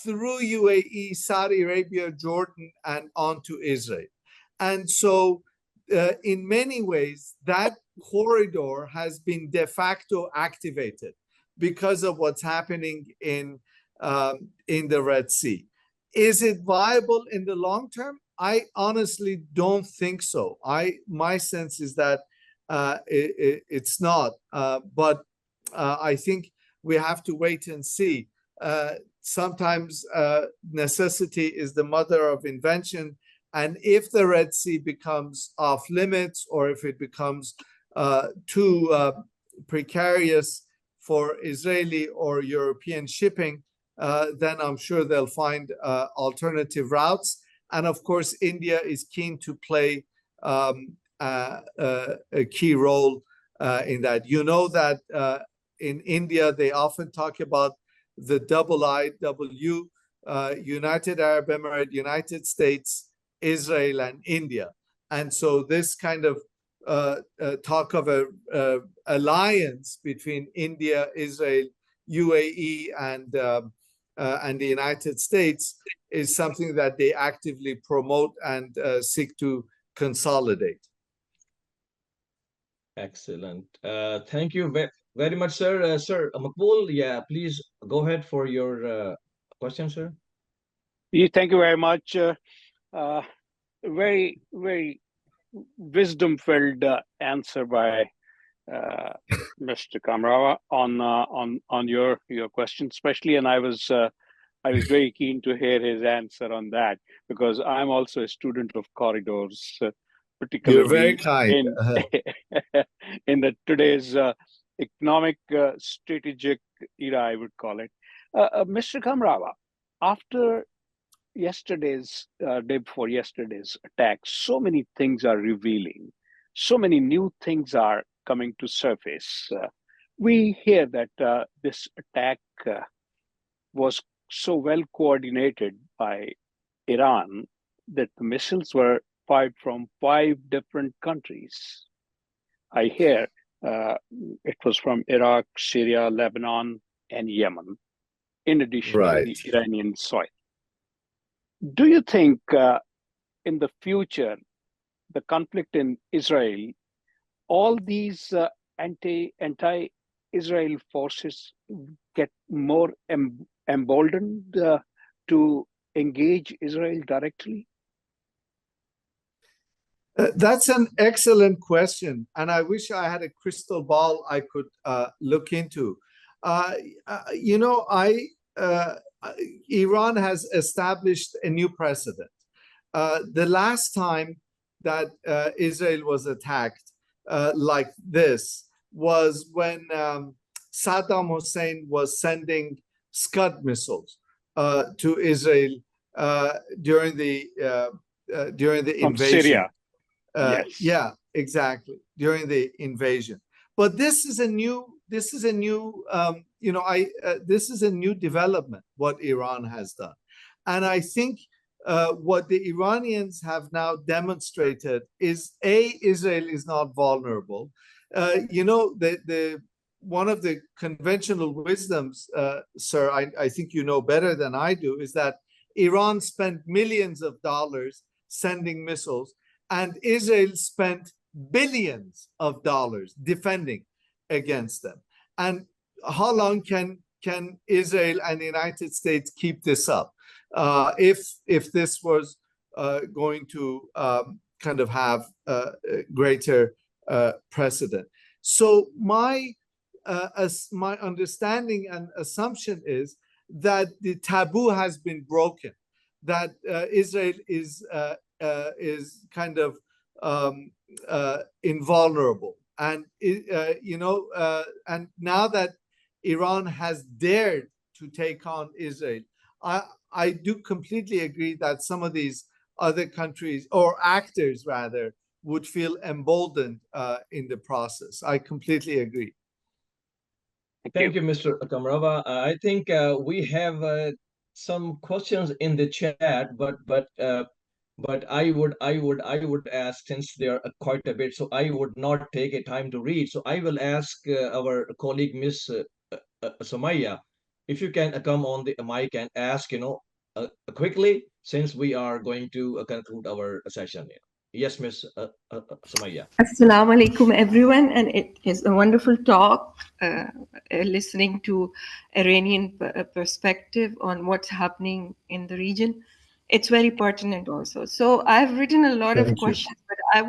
through UAE, Saudi Arabia, Jordan, and onto Israel. And so in many ways, that corridor has been de facto activated because of what's happening in the Red Sea. Is it viable in the long term? I honestly don't think so. My sense is that it's not. But I think we have to wait and see. Sometimes necessity is the mother of invention. And if the Red Sea becomes off limits, or if it becomes too precarious for Israeli or European shipping, then I'm sure they'll find alternative routes. And of course, India is keen to play a key role in that. You know that in India, they often talk about the IIW, United Arab Emirates, United States, Israel, and India. And so this kind of talk of a alliance between India, Israel, UAE, and the United States is something that they actively promote and seek to consolidate. Excellent. Thank you very much, sir. Sir Makbul, yeah, please go ahead for your question, sir. Thank you very much. Very, very wisdom-filled answer by Mr. Kamrava on your question, especially, and I was very keen to hear his answer on that, because I'm also a student of corridors, particularly You're very kind. in the today's economic strategic era, I would call it. Mr. Kamrava, after day before yesterday's attack, so many things are revealing, so many new things are coming to surface. We hear that this attack was so well coordinated by Iran that the missiles were fired from 5 different countries. I hear it was from Iraq, Syria, Lebanon, and Yemen, in addition to the Iranian soil. Do you think in the future, the conflict in Israel, all these anti-Israel forces get more emboldened to engage Israel directly? That's an excellent question, and I wish I had a crystal ball I could look into. You know, Iran has established a new precedent. The last time that Israel was attacked like this was when Saddam Hussein was sending Scud missiles to Israel during the From invasion. Syria. Yes. Yeah, exactly, during the invasion. But this is a new this is a new development what Iran has done, and I think what the Iranians have now demonstrated is Israel is not vulnerable. The one of the conventional wisdoms, sir, I think you know better than I do, is that Iran spent millions of dollars sending missiles, and Israel spent billions of dollars defending against them. And how long can Israel and the United States keep this up? If this was going to kind of have a greater precedent. So my understanding and assumption is that the taboo has been broken, that Israel is kind of invulnerable, and and now that Iran has dared to take on Israel, I do completely agree that some of these other countries, or actors rather, would feel emboldened in the process. I completely agree. Thank you, Mr. Kamrava. I think we have some questions in the chat, but I would ask, since there are quite a bit, so I would not take a time to read. So I will ask our colleague Miss Somaya, if you can come on the mic and ask, quickly, since we are going to conclude our session. Yes, Miss Somaya. Assalamu alaikum, everyone, and it is a wonderful talk, listening to Iranian perspective on what's happening in the region. It's very pertinent also. So I've written a lot of questions, but I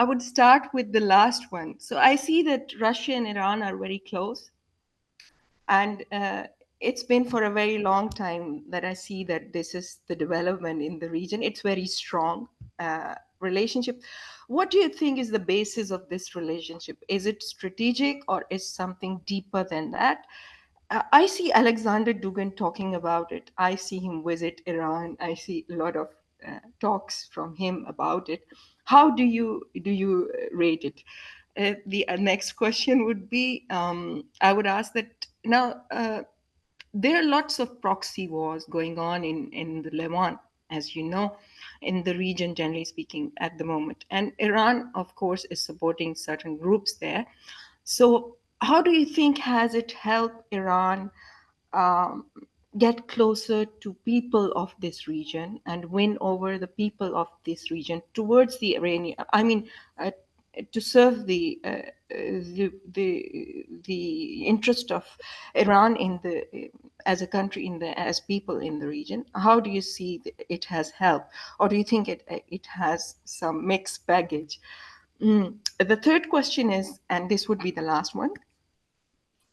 would start with the last one. So I see that Russia and Iran are very close, and it's been for a very long time that I see that this is the development in the region. It's very strong relationship. What do you think is the basis of this relationship? Is it strategic, or is something deeper than that? I see Alexander Dugin talking about it. I see him visit Iran. I see a lot of talks from him about it. How do you rate it? The next question would be, I would ask that now there are lots of proxy wars going on in the Levant, as you know, in the region, generally speaking, at the moment. And Iran, of course, is supporting certain groups there. So how do you think has it helped Iran get closer to people of this region and win over the people of this region towards the Iranian, to serve the interest of Iran in the as a country, as people in the region? How do you see it has helped, or do you think it has some mixed baggage? The third question is, and this would be the last one.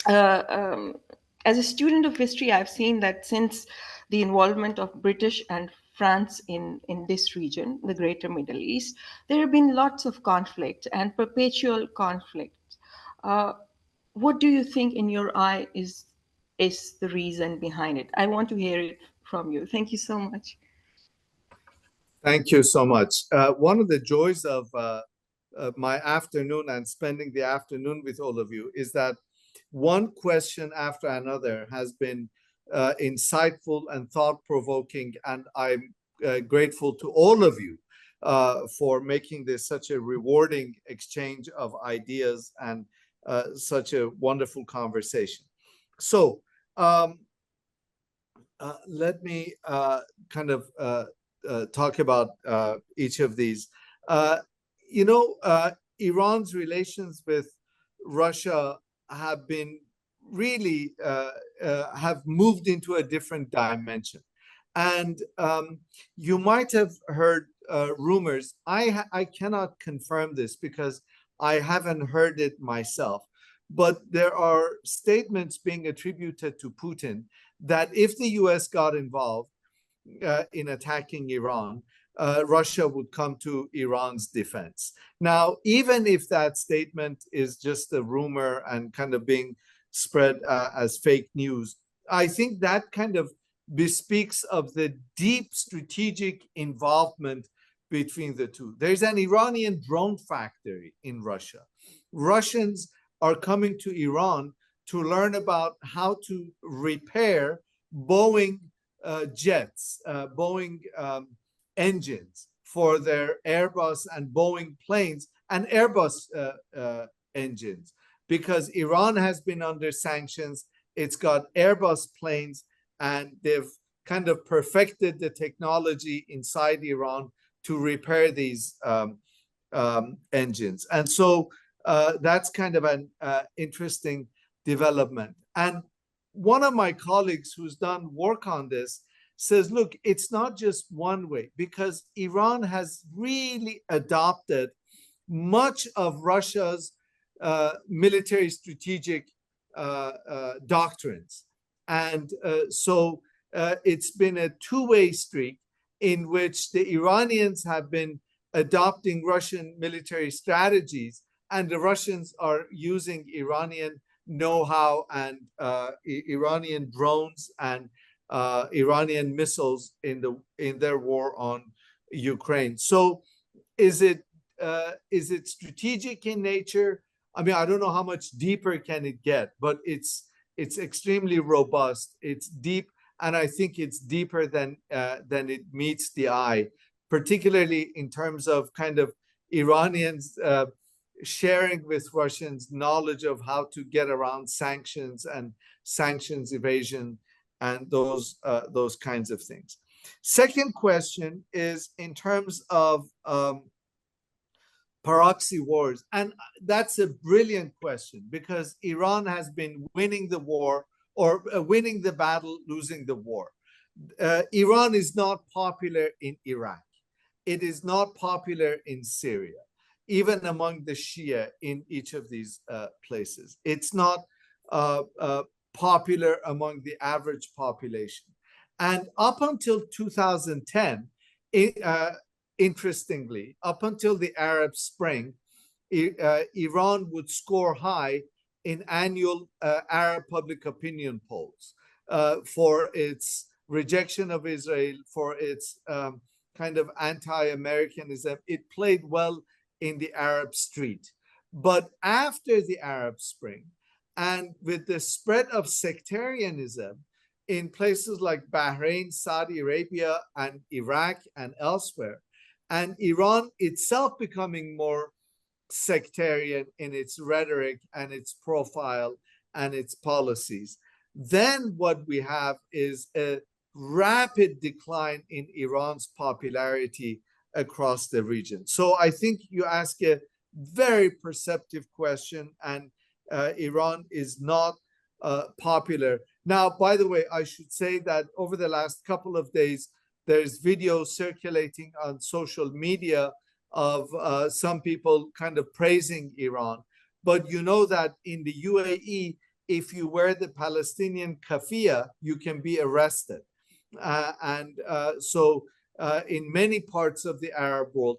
As a student of history, I've seen that since the involvement of British and France in this region, the Greater Middle East, there have been lots of conflict and perpetual conflict. What do you think, in your eye, is the reason behind it? I want to hear it from you. Thank you so much. Thank you so much. One of the joys of my afternoon and spending the afternoon with all of you is that one question after another has been insightful and thought-provoking, and I'm grateful to all of you for making this such a rewarding exchange of ideas and such a wonderful conversation. So Let me kind of talk about each of these. Uh, Iran's relations with Russia have been really have moved into a different dimension. And you might have heard rumors. I cannot confirm this because I haven't heard it myself. But there are statements being attributed to Putin that if the US got involved in attacking Iran, Russia would come to Iran's defense. Now, even if that statement is just a rumor and kind of being spread as fake news, I think that kind of bespeaks of the deep strategic involvement between the two. There's an Iranian drone factory in Russia. Russians are coming to Iran to learn about how to repair Boeing jets, Boeing engines for their Airbus and Boeing planes and Airbus engines, because Iran has been under sanctions. It's got Airbus planes, and they've kind of perfected the technology inside Iran to repair these engines. And so that's kind of an interesting development. And one of my colleagues who's done work on this says, look, it's not just one way, because Iran has really adopted much of Russia's military strategic doctrines. And so it's been a two-way street in which the Iranians have been adopting Russian military strategies, and the Russians are using Iranian know-how and Iranian drones and Iranian missiles in their war on Ukraine. So is it strategic in nature? I mean, I don't know how much deeper can it get, but it's extremely robust. It's deep, and I think it's deeper than it meets the eye, particularly in terms of kind of Iranians sharing with Russians knowledge of how to get around sanctions and sanctions evasion and those kinds of things. Second question is in terms of proxy wars. And that's a brilliant question, because Iran has been winning the war, or winning the battle, losing the war. Iran is not popular in Iraq. It is not popular in Syria, even among the Shia in each of these places. It's not popular among the average population. And up until 2010, interestingly, up until the Arab Spring, Iran would score high in annual Arab public opinion polls for its rejection of Israel, for its kind of anti-Americanism. It played well in the Arab street. But after the Arab Spring, and with the spread of sectarianism in places like Bahrain, Saudi Arabia, and Iraq, and elsewhere, and Iran itself becoming more sectarian in its rhetoric and its profile and its policies, then what we have is a rapid decline in Iran's popularity across the region. So I think you ask a very perceptive question, and Iran is not popular. Now, by the way, I should say that over the last couple of days, there's video circulating on social media of some people kind of praising Iran. But you know that in the UAE, if you wear the Palestinian kafia, you can be arrested. So in many parts of the Arab world,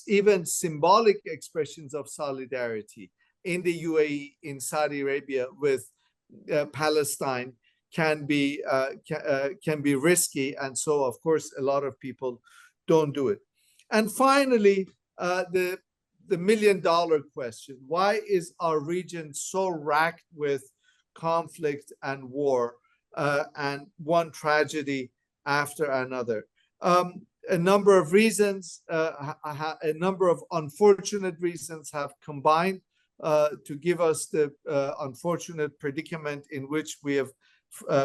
even symbolic expressions of solidarity in the UAE, in Saudi Arabia with Palestine can be risky, and so of course a lot of people don't do it. And finally, the million-dollar question: why is our region so racked with conflict and war, and one tragedy after another? A number of reasons, a number of unfortunate reasons have combined to give us the unfortunate predicament in which we have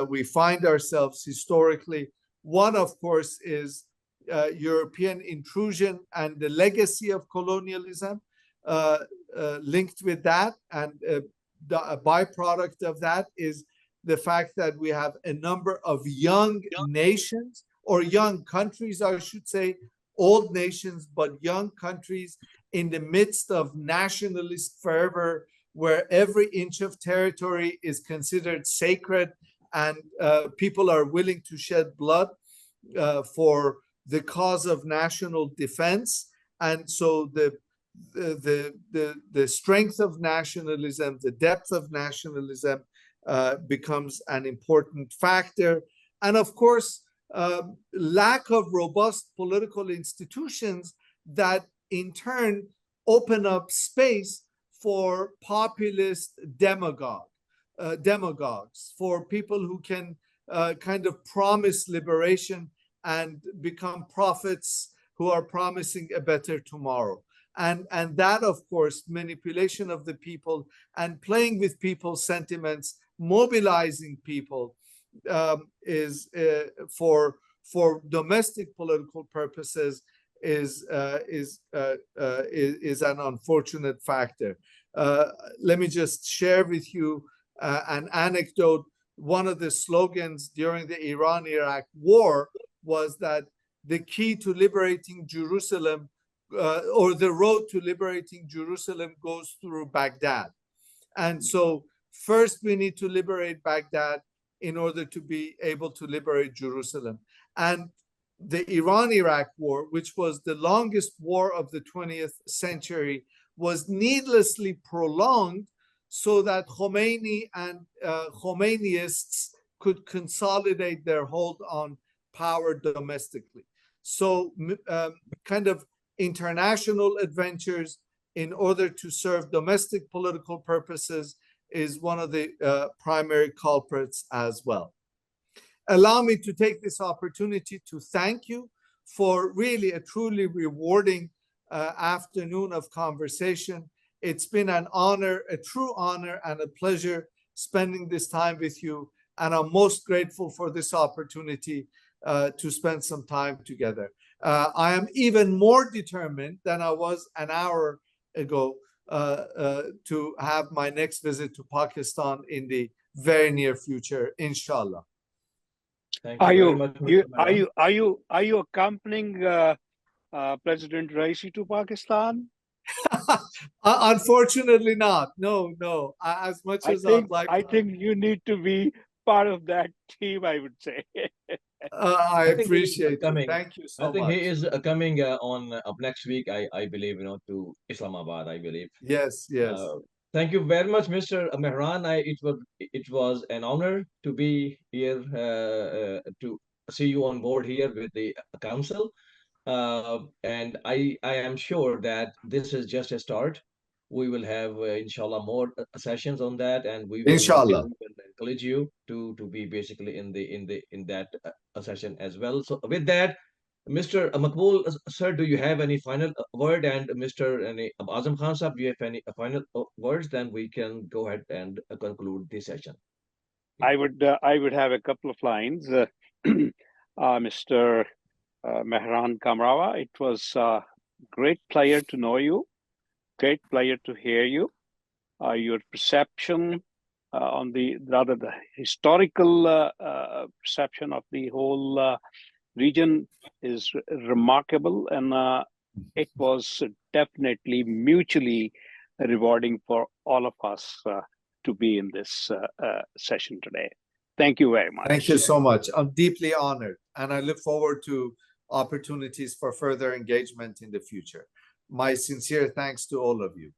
we find ourselves historically. One, of course, is European intrusion and the legacy of colonialism linked with that. And a byproduct of that is the fact that we have a number of young nations, or young countries, I should say, old nations, but young countries in the midst of nationalist fervor, where every inch of territory is considered sacred, and people are willing to shed blood for the cause of national defense. And so the strength of nationalism, the depth of nationalism becomes an important factor. And of course, lack of robust political institutions that in turn open up space for populist demagogues, for people who can kind of promise liberation and become prophets who are promising a better tomorrow. And that, of course, manipulation of the people and playing with people's sentiments, mobilizing people, is for domestic political purposes is an unfortunate factor. Let me just share with you an anecdote. One of the slogans during the Iran-Iraq war was that the key to liberating Jerusalem, or the road to liberating Jerusalem, goes through Baghdad. And so first we need to liberate Baghdad in order to be able to liberate Jerusalem. And the Iran-Iraq war, which was the longest war of the 20th century, was needlessly prolonged so that Khomeini and Khomeinyists could consolidate their hold on power domestically. So kind of international adventures in order to serve domestic political purposes is one of the primary culprits as well. Allow me to take this opportunity to thank you for really a truly rewarding afternoon of conversation. It's been an honor, a true honor and a pleasure spending this time with you. And I'm most grateful for this opportunity to spend some time together. I am even more determined than I was an hour ago to have my next visit to Pakistan in the very near future, inshallah. Thank you very much, Mr. Mehran. Are you accompanying President Raisi to Pakistan? Unfortunately not. No. As much as I'd like. I think you need to be part of that team, I would say. I appreciate it. Thank you so much. I think he is coming on up next week, I believe, to Islamabad, I believe. Yes. Thank you very much, Mr. Mehran. It was an honor to be here, to see you on board here with the council. And I am sure that this is just a start. We will have, inshallah, more sessions on that, and we will inshallah encourage you to be basically in that session as well. So with that, Mr. Makbul, sir, do you have any final word? And Mr. Azam Khan Sahab, do you have any final words? Then we can go ahead and conclude this session. I would have a couple of lines. Mr. Mehran Kamrava, it was a great pleasure to know you, great pleasure to hear you. Your perception on the historical perception of the whole region is remarkable, and it was definitely mutually rewarding for all of us to be in this session today. Thank you very much. Thank you so much. I'm deeply honored, and I look forward to opportunities for further engagement in the future. My sincere thanks to all of you.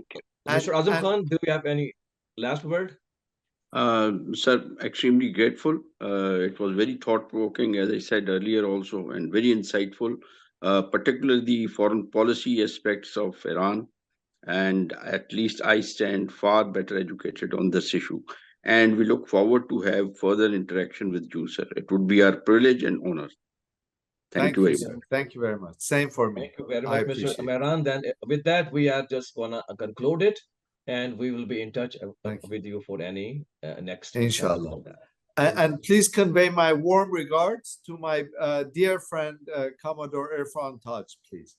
Okay. Mr. Azam Khan, do you have any last word? Sir, extremely grateful. It was very thought-provoking, as I said earlier also, and very insightful, particularly the foreign policy aspects of Iran. And at least I stand far better educated on this issue. And we look forward to have further interaction with you, sir. It would be our privilege and honor. Thank you very much. Thank you very much. Same for me. Thank you very much, Mr. Mehran. Then with that, we are just going to conclude it. and we will be in touch Thank you. with you for any next Inshallah. for that. And please convey my warm regards to my dear friend Commodore Irfan Taj, please.